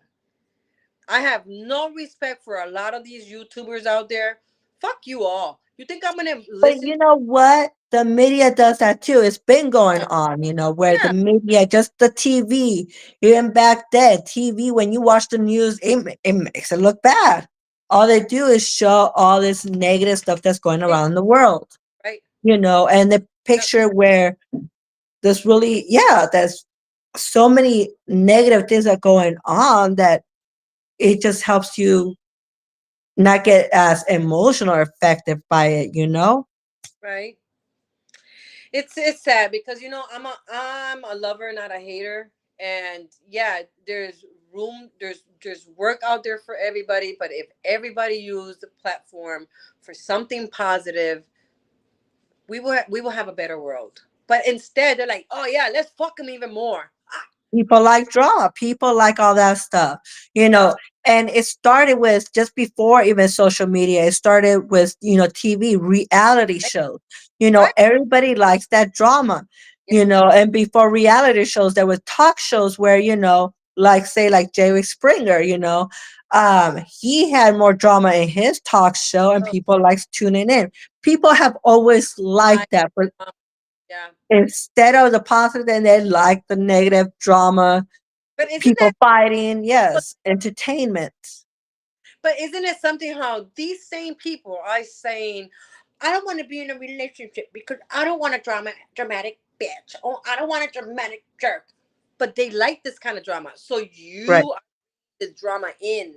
I have no respect for a lot of these YouTubers out there. Fuck you all. You think I'm gonna But listen? you know what? The media does that too. It's been going on, where the Yeah, media, just the TV, even back then, TV, when you watch the news, it makes it look bad. All they do is show all this negative stuff that's going yeah, around the world, right. and the Yep, picture where there's really, yeah, there's so many negative things that are going on that it just helps you not get as emotional or affected by it. right. It's sad because I'm a lover, not a hater. And yeah, there's work out there for everybody, but if everybody used the platform for something positive, we will have a better world. But instead, they're like, oh yeah, let's fuck them even more. People like drama. People like all that stuff, you Yeah. know. And it started with just before even social media. It started with, TV reality Right. shows. Right. Everybody likes that drama, Yeah. and before reality shows, there were talk shows where, like say like Jerry Springer, he had more drama in his talk show and Oh, people likes tuning in. People have always I, liked that, but yeah. instead of the positive, then they like the negative drama, But isn't that people fighting, yes, entertainment. but isn't it something how these same people are saying, I don't want to be in a relationship because I don't want a dramatic bitch. Or I don't want a dramatic jerk. But they like this kind of drama. So Right. you are the drama in.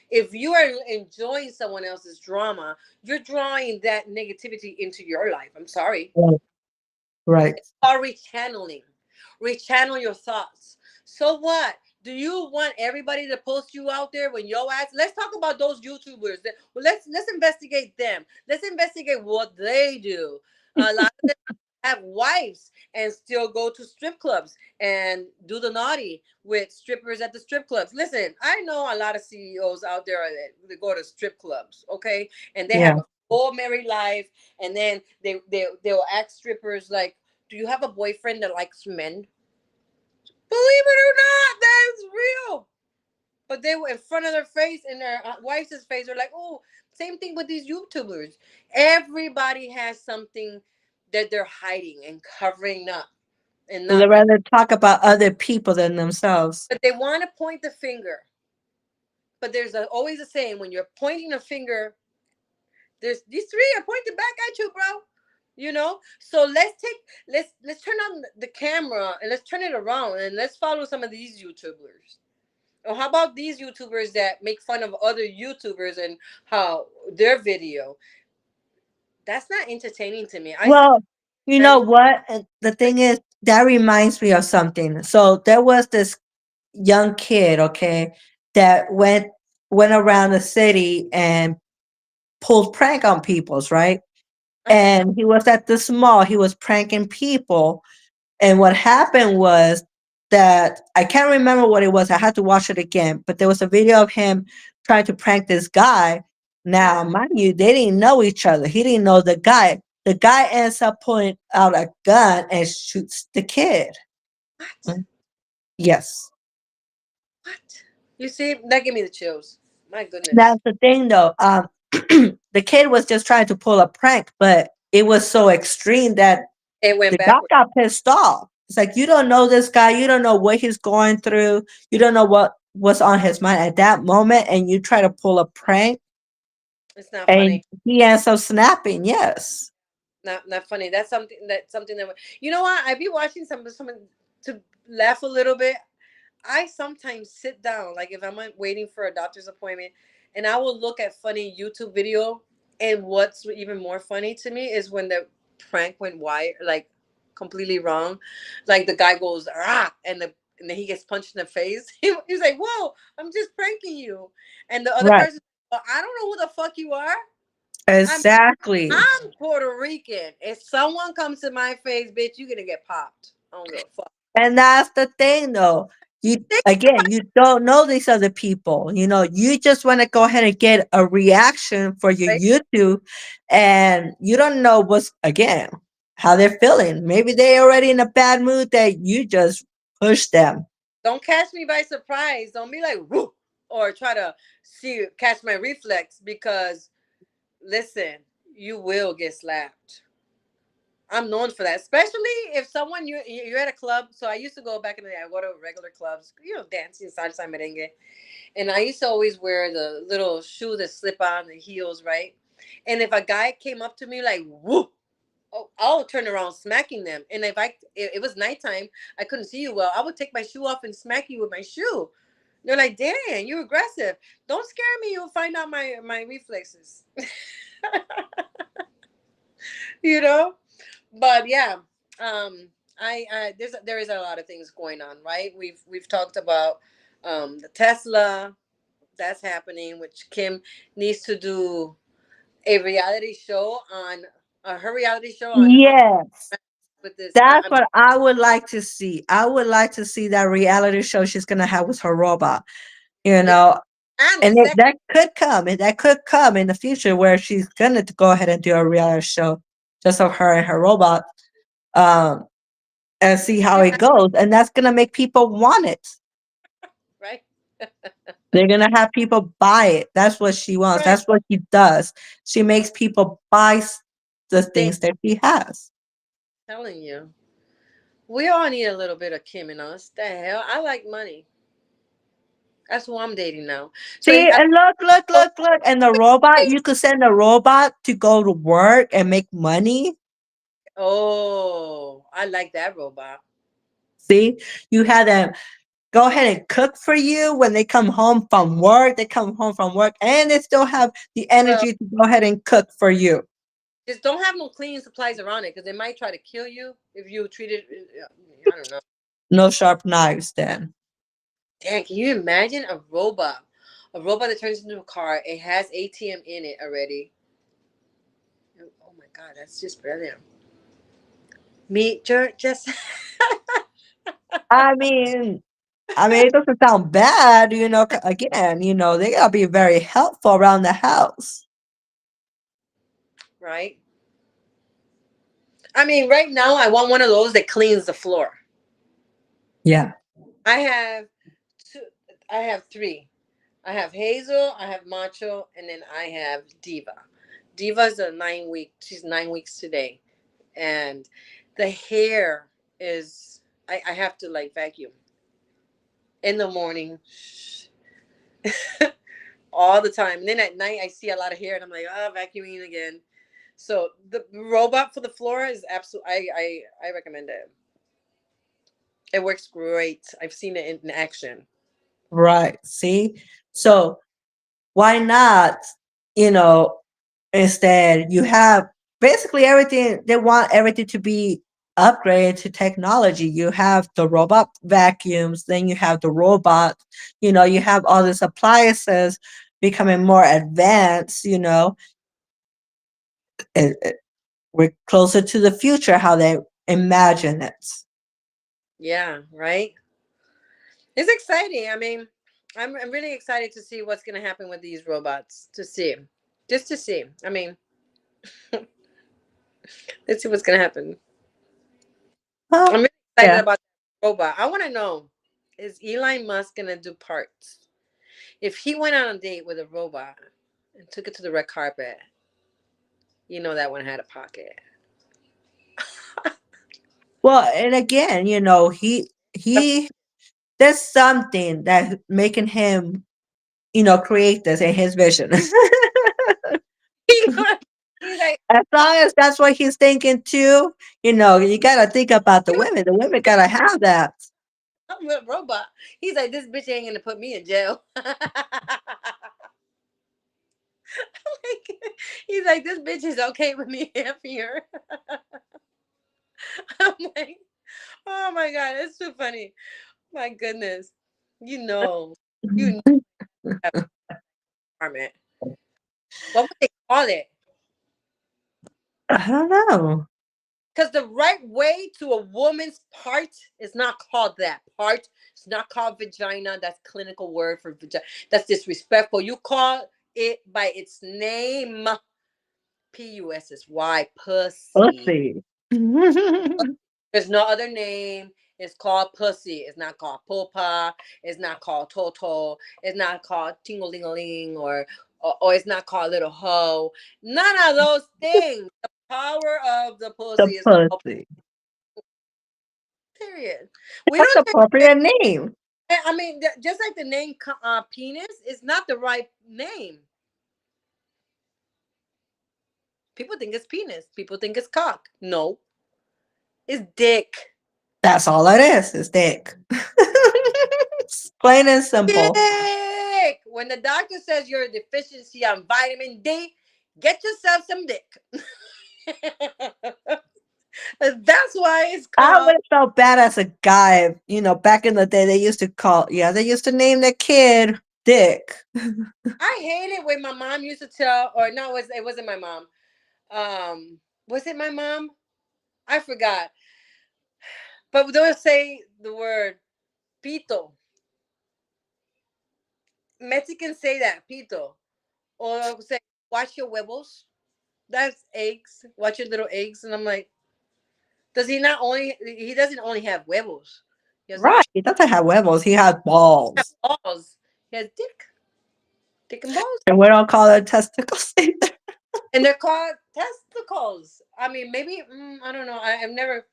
If you are enjoying someone else's drama, you're drawing that negativity into your life. I'm sorry. Right. Right. Or rechanneling. Rechannel your thoughts. So what? Do you want everybody to post you out there when your ass? Let's talk about those YouTubers. Well, let's investigate them. Let's investigate what they do. A lot of them have wives and still go to strip clubs and do the naughty with strippers at the strip clubs. Listen, I know a lot of CEOs out there that go to strip clubs, okay, and they Yeah. have a full married life, and then they'll ask strippers like, do you have a boyfriend that likes men? Believe it or not, that's real. But they were in front of their face and their wife's face. They're like, oh, same thing with these YouTubers. Everybody has something that they're hiding and covering up and They not. rather talk about other people than themselves. But they want to point the finger. But there's always a saying when you're pointing a finger, there's these three are pointing back at you, bro. So let's turn on the camera and let's turn it around and let's follow some of these YouTubers. Or how about these YouTubers that make fun of other YouTubers and how their video? That's not entertaining to me. I see Well, you know friends. what? The thing is, that reminds me of something. So there was this young kid, okay, that went around the city and pulled prank on people's, right? And he was at this mall. He was pranking people. And what happened was that I can't remember what it was. I had to watch it again. But there was a video of him trying to prank this guy. Now, mind you, they didn't know each other. He didn't know the guy. The guy ends up pulling out a gun and shoots the kid. What? Mm, yes. What? You see, that gave me the chills. My goodness. That's the thing, though. The kid was just trying to pull a prank, but it was so extreme that It went the guy backward. got pissed off. It's like, you don't know this guy, you don't know what he's going through, you don't know what was on his mind at that moment, and you try to pull a prank, It's not and funny. he ends up snapping. Yes, Not funny. That's something that you know what? I be watching some to laugh a little bit. I sometimes sit down, like if I'm waiting for a doctor's appointment, and I will look at funny YouTube video. And what's even more funny to me is when the prank went wide, like completely wrong. Like the guy goes ah, and then he gets punched in the face. He's like, "Whoa, I'm just pranking you," and the other right, person, well, I don't know who the fuck you are. I'm exactly. I'm Puerto Rican. If someone comes to my face, bitch, you're gonna get popped. I don't give a fuck. And that's the thing, though. You again, you don't know these other people. You just want to go ahead and get a reaction for your Right? YouTube, and you don't know what's again how they're feeling. Maybe they're already in a bad mood that you just push them. Don't catch me by surprise. Don't be like whoo or try to catch my reflex because listen, you will get slapped. I'm known for that, especially if someone you're at a club. So I used to go back in the day. I go to regular clubs, dancing salsa merengue, and I used to always wear the little shoe that slip on the heels, right? And if a guy came up to me like whoo, oh, I'll turn around smacking them. And if it was nighttime, I couldn't see you well. I would take my shoe off and smack you with my shoe. They're like, "Damn, you aggressive! Don't scare me. You'll find out my reflexes." you know. But yeah, there is a lot of things going on, right? We've talked about the Tesla that's happening, which Kim needs to do a reality show on her reality show on her Yes. with this. That's what I would like to see. I would like to see that reality show she's gonna have with her robot. You Yeah, know, and the and second, that could come, and that could come in the future where she's gonna go ahead and do a reality show just of her and her robot, um, and see how it goes. And that's gonna make people want it. right, They're gonna have people buy it. That's what she wants. right. That's what she does. She makes people buy the Thing things that she has. telling you, we all need a little bit of Kim in us. The hell, I like money. That's who I'm dating now. So See, and look, look, oh, look, look. And the robot, you could send a robot to go to work and make money. oh, I like that robot. See, you have them go ahead and cook for you when they come home from work. They come home from work and they still have the Well, energy to go ahead and cook for you. just don't have no cleaning supplies around it because they might try to kill you if you treat it. I don't know. No sharp knives, then. Damn, can you imagine a robot? A robot that turns into a car. It has ATM in it already. Oh my god, that's just brilliant. Meet your just I mean, it doesn't sound bad, again, they gotta be very helpful around the house. right. I mean, right now I want one of those that cleans the floor. Yeah. I have two. I have three. I have Hazel, I have Macho, and then I have Diva. Diva's a 9 week. She's 9 weeks today, and the hair is. I have to like vacuum in the morning all the time. And then at night I see a lot of hair, and I'm like, oh, vacuuming again. So the robot for the floor is absolute. I recommend it. It works great. I've seen it in action. Right. See? So why not, you know, instead you have basically everything. They want everything to be upgraded to technology. You have the robot vacuums, then you have the robot, you have all these appliances becoming more advanced, it, we're closer to the future how they imagine it. Yeah, right. It's exciting. I mean, I'm really excited to see what's going to happen with these robots. To see, just to see. I mean, let's see what's going to happen. Well, I'm really excited yeah. about that robot. I want to know, is Elon Musk going to do parts? If he went on a date with a robot and took it to the red carpet, you know that one had a pocket. Well, and again, he there's something that making him, create this in his vision. He's like, As long as that's what he's thinking too, you gotta think about the women. The women gotta have that. I'm a robot. He's like, this bitch ain't going to put me in jail. He's like, this bitch is okay with me up here. I'm like, oh my god, that's too funny. My goodness, you know, that apartment. What would they call it? I don't know. Because the right way to a woman's part is not called that part. It's not called vagina. That's clinical word for vagina. That's disrespectful. You call it by its name. Pussy, Let's pussy. see. There's no other name. It's called pussy. It's not called popa. It's not called toto. It's not called tingle-ling-a-ling or it's not called little hoe. None of those things. The power of the The pussy is called pussy. period. We That's don't take. appropriate name. I mean, just like the name penis is not the right name. People think it's penis. People think it's cock. No, it's dick. That's all it is dick. It's plain and simple. Dick. When the doctor says you're a deficiency on vitamin D, get yourself some dick. That's why it's I would called. have felt bad as a guy. Back in the day, they used to name the kid Dick. I hate it when my mom used to tell, or no, it wasn't my mom. Was it my mom? I forgot. But they'll say the word pito. Mexicans say that pito, or they'll say watch your huevos. That's eggs. Watch your little eggs, and I'm like, does he not only? He doesn't only have huevos. He has Right. He doesn't have huevos. He has balls. balls. He has dick and balls, And we don't call it testicles either. and they're called testicles. I mean, maybe I don't know. I've never,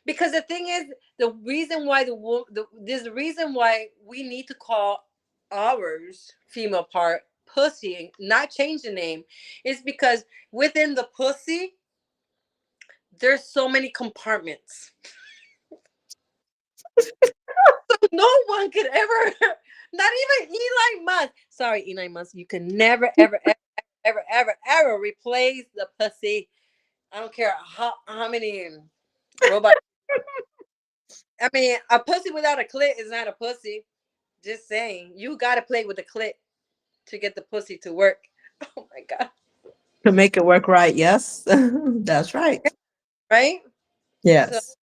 because the thing is, the reason why there's the reason why we need to call ours female part pussy and not change the name is because within the pussy there's so many compartments. No one could ever, not even Elon Musk. Sorry, Elon Musk, you can never, ever, ever, ever, ever, ever replace the pussy. I don't care how many robots. I mean, a pussy without a clit is not a pussy. Just saying, you gotta play with the clit to get the pussy to work. Oh my god, To make it work right, yes. That's right. right? So, Yes.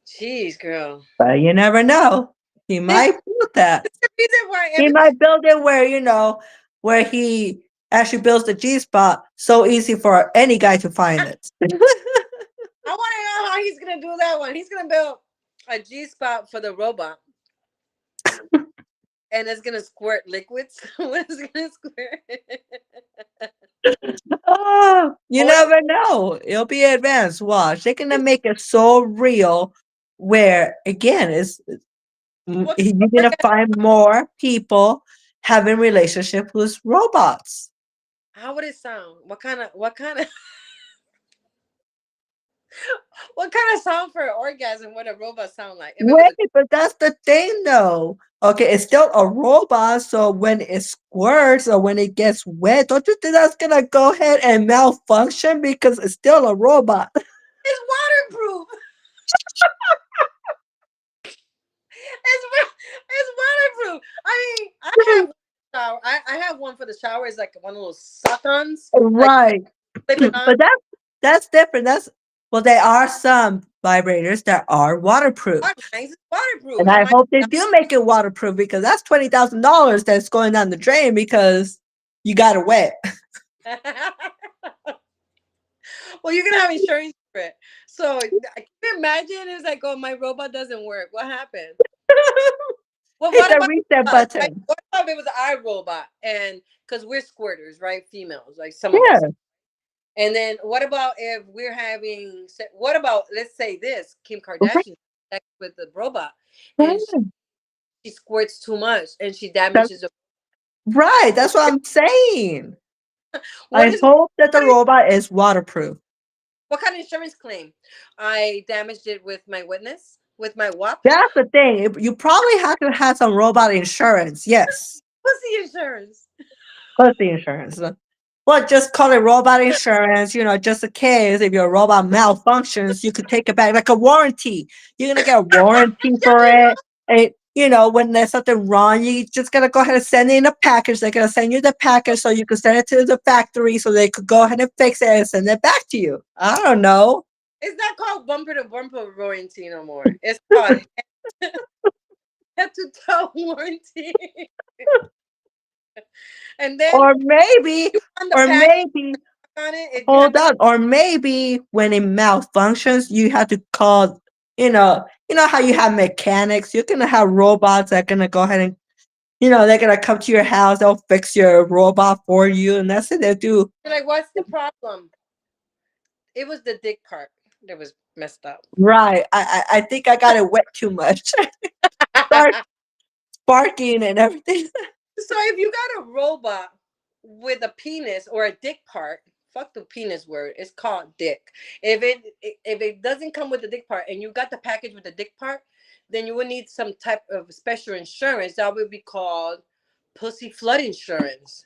jeez, girl. But you never know. He This is might build that. the reason why He every might build it where, where he actually builds the G spot so easy for any guy to find it. I want to know how he's gonna do that one. He's gonna build a G spot for the robot, and it's gonna squirt liquids. What is it gonna squirt? Oh, you Oil? never know. It'll be advanced. Watch. They're gonna make it so real where again What you're kind of gonna find more people having relationships with robots. how would it sound? What kind of what kind of sound for an orgasm would a robot sound like? If it was Wait, but that's the thing though. Okay, it's still a robot, so when it squirts or when it gets wet, don't you think that's gonna go ahead and malfunction because it's still a robot? it's waterproof. It's waterproof. I mean, I have shower. I have one for the shower. It's like one of those suck-ons. Like Right. flip it on. But that's different. That's well, there are some vibrators that are waterproof. Water nice. It's waterproof. And It I might. hope they do make it waterproof because that's $20,000 that's going down the drain because you got it wet. Well, you're gonna have insurance for it. So can you imagine? It's like, oh, my robot doesn't work. What happened? Well, Hit what the about reset us? Right? button. What about if it was our robot? And because we're squirters, right? Females, like some of us. Yeah. And then what about if we're having? What about let's say this Kim Right. Kardashian sex with the robot, and Right. she squirts too much and she That's damages the. right. That's what I'm saying. What I is hope that the robot is waterproof. what kind of insurance claim? I damaged it with my witness, with my WAP. That's the thing. You probably have to have some robot insurance. Yes. Pussy insurance. Plus the insurance. Well, just call it robot insurance, just in case if your robot malfunctions, you could take it back like a warranty. You're gonna get a warranty for it. And when there's something wrong, you just gotta go ahead and send it in a package. They're gonna send you the package so you can send it to the factory so they could go ahead and fix it and send it back to you. I don't know. It's not called bumper to bumper warranty no more. It's called head to toe warranty. And then Or maybe, on the or pack maybe on it, if you have hold to. on. Or maybe when it malfunctions, you have to call, how you have mechanics. You're gonna have robots that are gonna go ahead and, they're gonna come to your house. They'll fix your robot for you, and that's it. They do. You're like, what's the problem? It was the dick part that was messed up. Right. I think I got it wet too much. Start sparking and everything. So if you got a robot with a penis or a dick part, fuck the penis word. It's called dick. If it doesn't come with the dick part and you got the package with the dick part, then you would need some type of special insurance that would be called pussy flood insurance.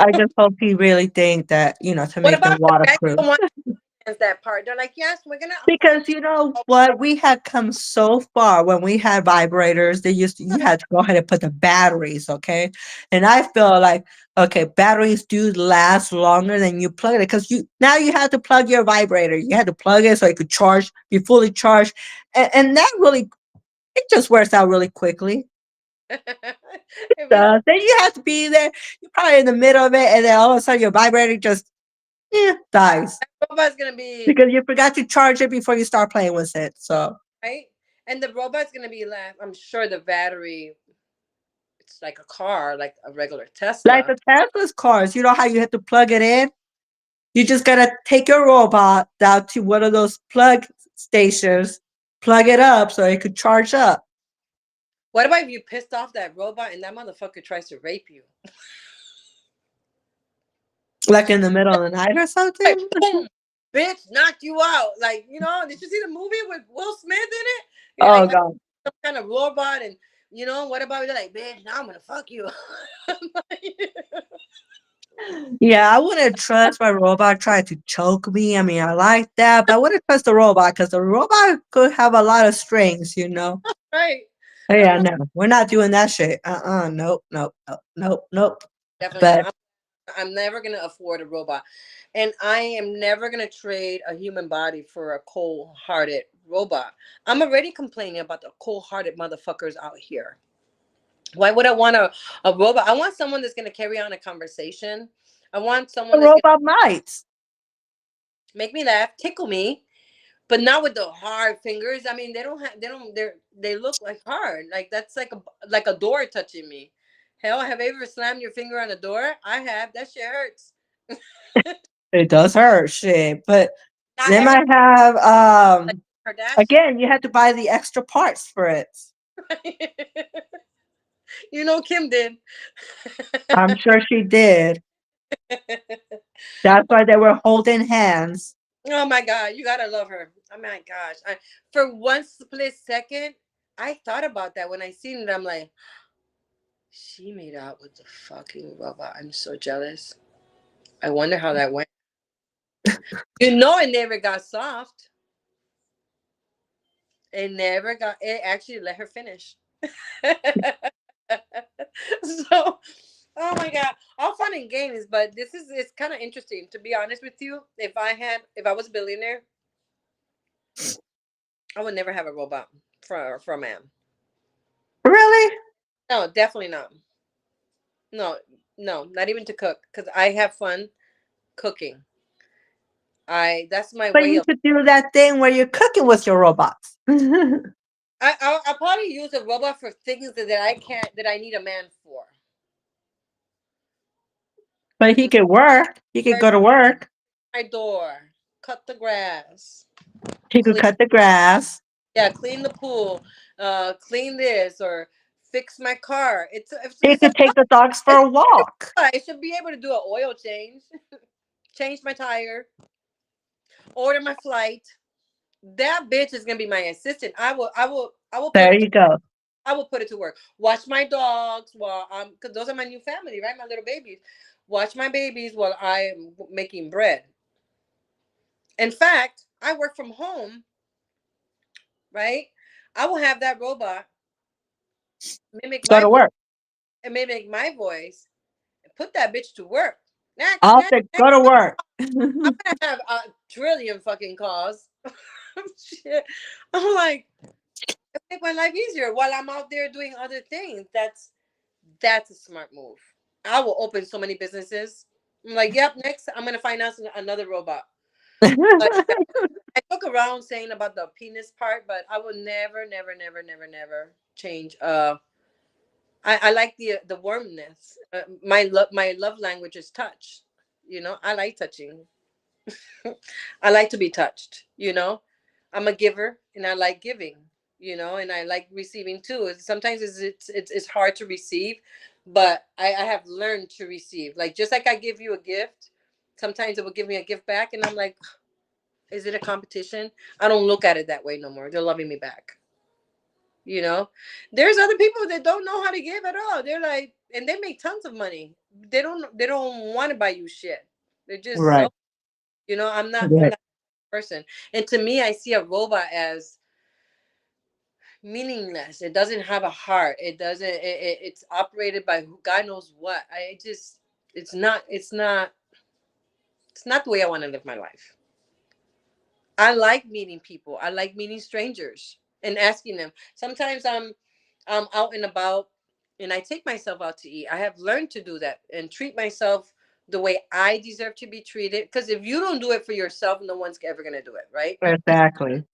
I just hope he really think that to What make them about the guy waterproof. that wants that part. They're like, yes, we're gonna Because you know what, we had come so far when we had vibrators. They used to, you had to go ahead and put the batteries, okay? And I feel like okay, batteries do last longer than you plug it because you now you have to plug your vibrator. You had to plug it so it could charge, be fully charged, and that really it just wears out really quickly. if we Then you have to be there. You're probably in the middle of it, and then all of a sudden your vibrator just dies robot's gonna be because you forgot to charge it before you start playing with it. So. right, and the robot's gonna be like, I'm sure the battery, it's like a car, like a regular Like Tesla. the Tesla's cars, you know how you have to plug it in? You just gotta take your robot down to one of those plug stations, plug it up so it could charge up. What about if you pissed off that robot and that motherfucker tries to rape you? Like in the middle of the night or Like, something. boom, bitch, knocked you out. Like, did you see the movie with Will Smith in it? Yeah, Oh god. some kind of robot, and what about it? Like, bitch, now I'm gonna fuck you. Yeah, I wouldn't trust my robot try to choke me. I mean, I like that, but I wouldn't trust the robot because the robot could have a lot of strings. Right. Oh, I'm yeah, like, no, we're not doing that shit. Nope, nope, nope, nope, nope. definitely But not. I'm never gonna afford a robot, and I am never gonna trade a human body for a cold-hearted robot. I'm already complaining about the cold-hearted motherfuckers out here. Why would I want a robot? I want someone that's gonna carry on a conversation. I want the someone that's gonna robot might. make me laugh, tickle me, but not with the hard fingers. I mean, they don't have, they look like hard. Like that's like a door touching me. Hell, have you ever slammed your finger on a door? I have. That shit hurts. It does hurt, shit. But Not they every might have like Kardashian. again, you have to buy the extra parts for it. Kim did. I'm sure she did. That's why they were holding hands. Oh my god, you gotta love her. Oh my gosh, for one split second, I thought about that when I seen it. I'm like, she made out with the fucking robot. I'm so jealous. I wonder how that went. It never got soft. It never got. It actually let her finish. So, oh my god, all fun and games, but this is it's kind of interesting to be honest with you. If I was a billionaire, I would never have a robot for a man. Really? No, definitely not. No, no, not even to cook because I have fun cooking. That's my But way you of. could do that thing where you're cooking with your robots. I'll probably use a robot for things that I can't that I need a man for. But he could work. He could First, go to work. my door, cut the grass, He could clean. cut the grass. Yeah, clean the pool, clean this or fix my car. He It's a could take the dogs for it's a walk. I should be able to do an oil change, change my tire, order my flight. That bitch is gonna be my assistant. I will put There it. you go. I will put it to work. Watch my dogs while because those are my new family, right? My little babies. Watch my babies while I'm making bread. In fact, I work from home, right? I will have that robot mimic Go my to voice work. and mimic my voice and put that bitch to work. Next, I'll next, say next. go to work. I'm gonna have a trillion fucking calls. Shit. I'm like, make my life easier while I'm out there doing other things. That's a smart move. I will open so many businesses. I'm like, yep, next I'm gonna finance another robot. But I joke around saying about the penis part, but I will never, never, never, never, never change. I like the warmness. My love language is touch. I like touching. I like to be touched. I'm a giver and I like giving. And I like receiving too. Sometimes it's hard to receive, but I have learned to receive. Like just like I give you a gift, sometimes it will give me a gift back, and I'm like, is it a competition? I don't look at it that way no more. They're loving me back. You know, there's other people that don't know how to give at all. They're like, and they make tons of money. They don't want to buy you shit. They're just so. Right. I'm not. I'm Right. not. person. And to me, I see a robot as meaningless. It doesn't have a heart. It doesn't. It's operated by God knows what. I just. It's not. It's not. It's not the way I want to live my life. I like meeting people. I like meeting strangers and asking them. Sometimes I'm out and about, and I take myself out to eat. I have learned to do that and treat myself the way I deserve to be treated. Because if you don't do it for yourself, no one's ever gonna do it, right? Exactly.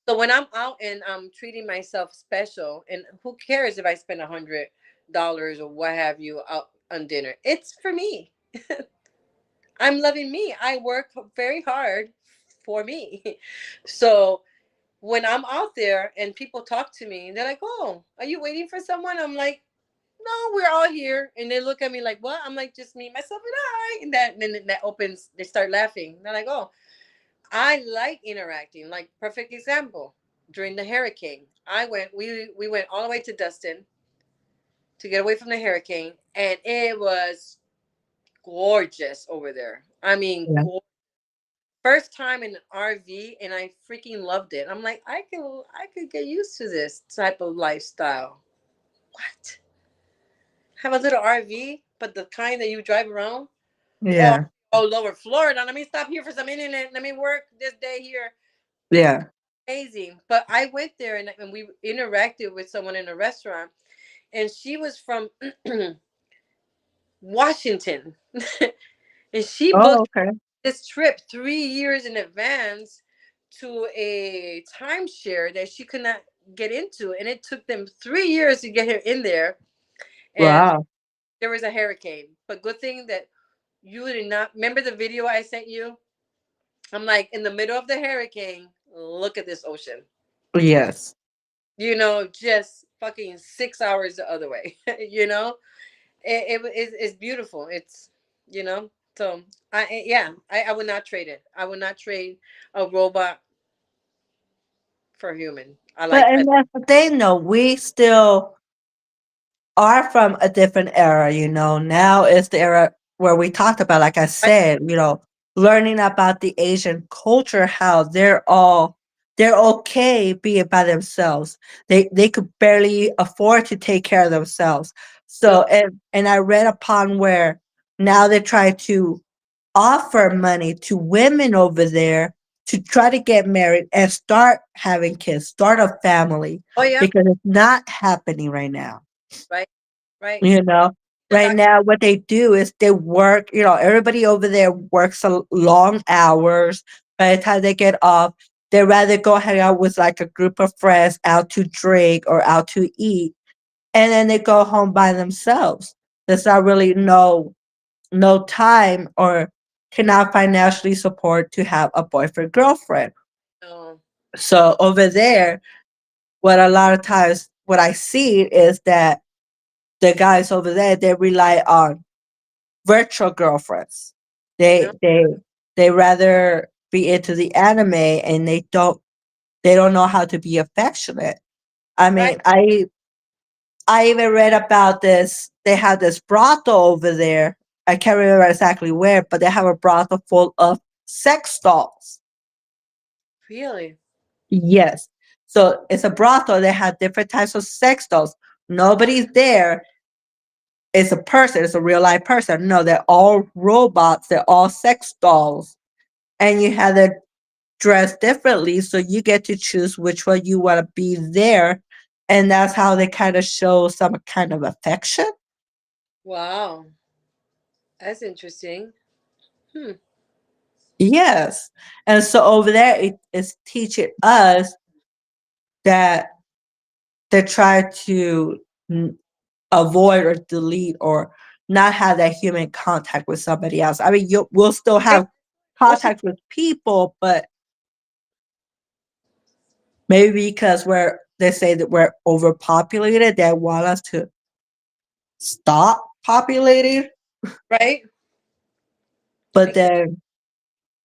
So when I'm out and I'm treating myself special, and who cares if I spend $100 or what have you out on dinner? It's for me. I'm loving me. I work very hard for me. So when I'm out there and people talk to me, they're like, "Oh, are you waiting for someone?" I'm like, "No, we're all here." And they look at me like, "What?" I'm like, "Just me, myself, and I." And that opens. They start laughing. They're like, "Oh, I like interacting." Like perfect example during the hurricane, I went. We went all the way to Dustin to get away from the hurricane, and it was gorgeous over there. I mean, Yeah. first time in an RV, and I freaking loved it. I'm like, I could get used to this type of lifestyle. What? Have a little RV, but the kind that you drive around? Oh, Yeah. oh, lower Florida. Let me stop here for some internet. Let me work this day here. Yeah. Amazing. But I went there and we interacted with someone in a restaurant, and she was from Washington. And she Oh, booked okay. this trip 3 years in advance to a timeshare that she could not get into, and it took them 3 years to get her in there. And Wow. there was a hurricane, but good thing that you did not remember the video I sent you. I'm like, in the middle of the hurricane, look at this ocean. Yes. Just fucking 6 hours the other way. It's beautiful. So yeah, I would not trade it. I would not trade a robot for human. But and that's the thing though, we still are from a different era, Now is the era where we talked about, like I I said, learning about the Asian culture, how they're okay being by themselves. They could barely afford to take care of themselves. yep. So and I read upon where now they try to offer money to women over there to try to get married and start having kids, start a family, Oh yeah, because it's not happening right now. right, right. You know, The right doc. now, what they do is they work, everybody over there works long hours. By the time they get off, they rather go hang out with like a group of friends out to drink or out to eat. And then they go home by themselves. There's not really no time or cannot financially support to have a boyfriend, girlfriend. No, So over there, what a lot of times what I see is that the guys over there, they rely on virtual girlfriends. no, They rather be into the anime, and they don't know how to be affectionate. I right. mean, I even read about this. They have this brothel over there. I can't remember exactly where, but they have a brothel full of sex dolls. Really? Yes. So it's a brothel. They have different types of sex dolls. Nobody's there. It's a person. It's a real life person. No, they're all robots. They're all sex dolls, and you have to dress differently, so you get to choose which one you want to be there, and that's how they kind of show some kind of affection. Wow, that's interesting. Hmm. Yes, and so over there it is teaching us that they try to avoid or delete or not have that human contact with somebody else. I mean, we'll still Right. have Most people, contact with people, but maybe because they say that we're overpopulated, they want us to stop populating, right? but Make it then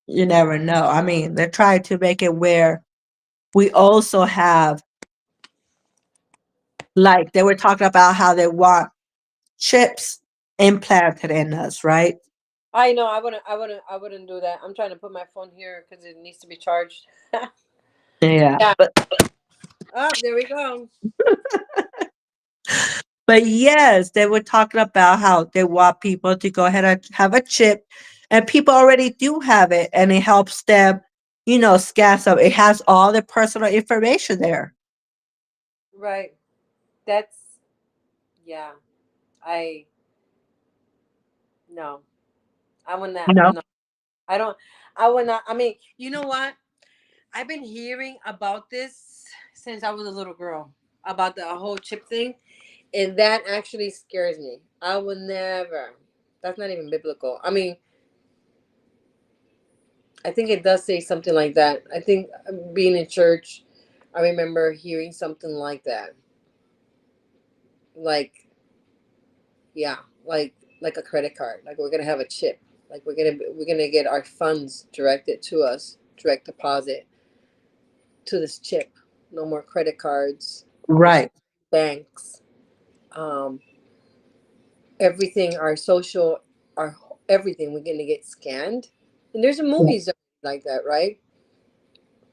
you never know. I mean, they're trying to make it where we also have, like, they were talking about how they want chips implanted in us, right? I know. I wouldn't do that. I'm trying to put my phone here because it needs to be charged. Yeah, Yeah. Oh, there we go. but yes, they were talking about how they want people to go ahead and have a chip, and people already do have it, and it helps them, scan stuff. It has all their personal information there. Right. That's yeah. I no. I would not. You know, No. I don't. I would not. I mean, you know what? I've been hearing about this since I was a little girl about the whole chip thing, and that actually scares me. I would never. That's not even biblical. I mean, I think it does say something like that. I think being in church, I remember hearing something like that. Like, yeah, like a credit card. Like we're gonna have a chip. Like we're gonna get our funds directed to us, direct deposit to this chip. No more credit cards. There's right? banks. Um, everything, our social, our everything, we're gonna get scanned. And there's Yeah. movies like that, right?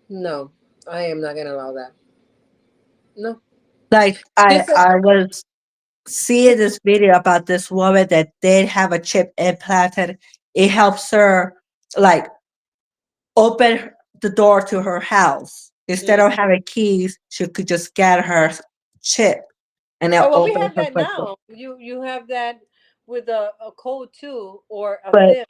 No, I am not gonna allow that. No. Like I, Just like I was seeing this video about this woman that did have a chip implanted. It helps her like open the door to her house. Instead mm. of having keys, she could just scan her chip and it Oh well, we opens have her that front door. now. You have that with a code too, or a But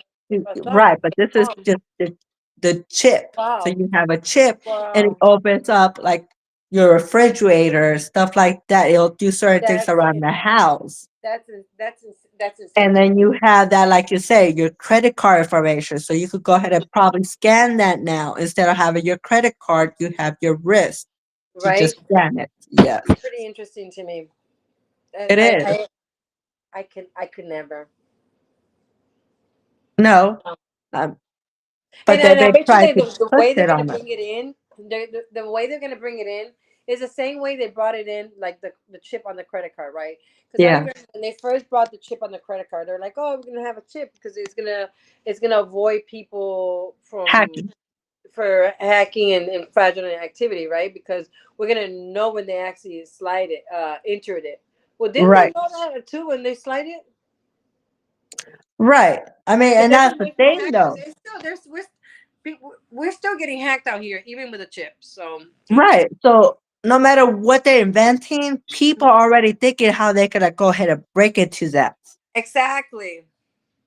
thumb. right, but this is Thumb. just the chip. So Wow, you have a chip and it wow. opens up like your refrigerator, stuff like that. It'll do certain things That's around the house. that's insane And to me, then you have that, like you say, your credit card information. So you could go ahead and probably scan that now. Instead of having your credit card, you have your wrist to just right? scan it. Yes, It's pretty interesting to me. And it is. I could never. No, No. um, but And then I they bet you try that to the push way they're it gonna on us. bring it in, the way they're gonna bring it in is the same way they brought it in, like the chip on the credit card, right? Because I Yeah, remember when they first brought the chip on the credit card, they're like, "Oh, we're gonna have a chip because it's gonna avoid people from hacking. for hacking and fraudulent activity, right? Because we're gonna know when they actually slide it, entered it. Well, didn't they Right, know that too when they slide it? right. I mean, It and that's doesn't the make no thing, hackers. though. It's still there's we're still getting hacked out here, even with a chip. So Right. So no matter what they're inventing, people are already thinking how they could go ahead and break into that. exactly,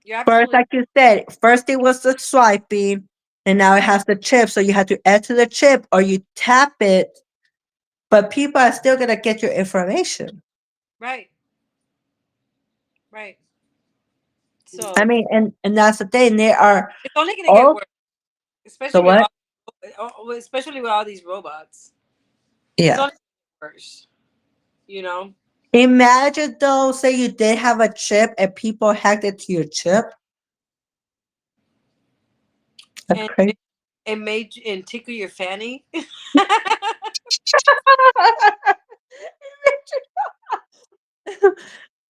you're First, absolutely like you said, first it was the swiping, and now it has the chip. So you have to enter the chip or you tap it, but people are still gonna get your information. right, right. I So mean, and that's the thing. There are it's only gonna get all worse, the especially with what? all these robots. It's Yeah. only worse, you know. Imagine though, say you did have a chip and people hacked into your chip. That's And crazy. it made you and tickle your fanny.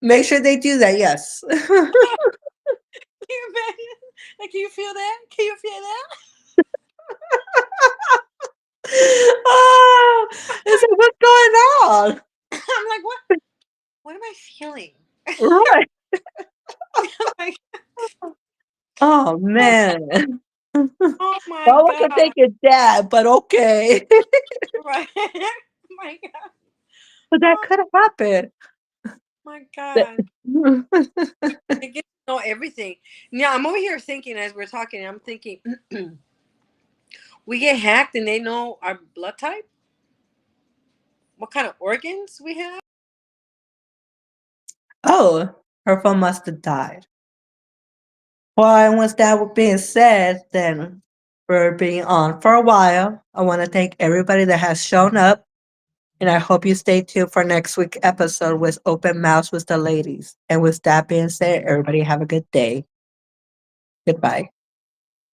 Make sure they do that. Yes. Can you imagine? Like, can you feel that? Can you feel that? Oh, it's like, what's going on? I'm like, what? What am I feeling? Right. Like, Oh oh, man. No oh my one can god! take it that, but okay. Right? Oh my god! But that Oh could have happened. my That- god! They get to know everything. Yeah, I'm over here thinking as we're talking. I'm thinking we get hacked and they know our blood type, what kind of organs we have. Oh, her phone must have died. Well, and with that being said, then for being on for a while, I want to thank everybody that has shown up. And I hope you stay tuned for next week's episode with Open Mouths with the Ladies. And with that being said, everybody have a good day. Goodbye.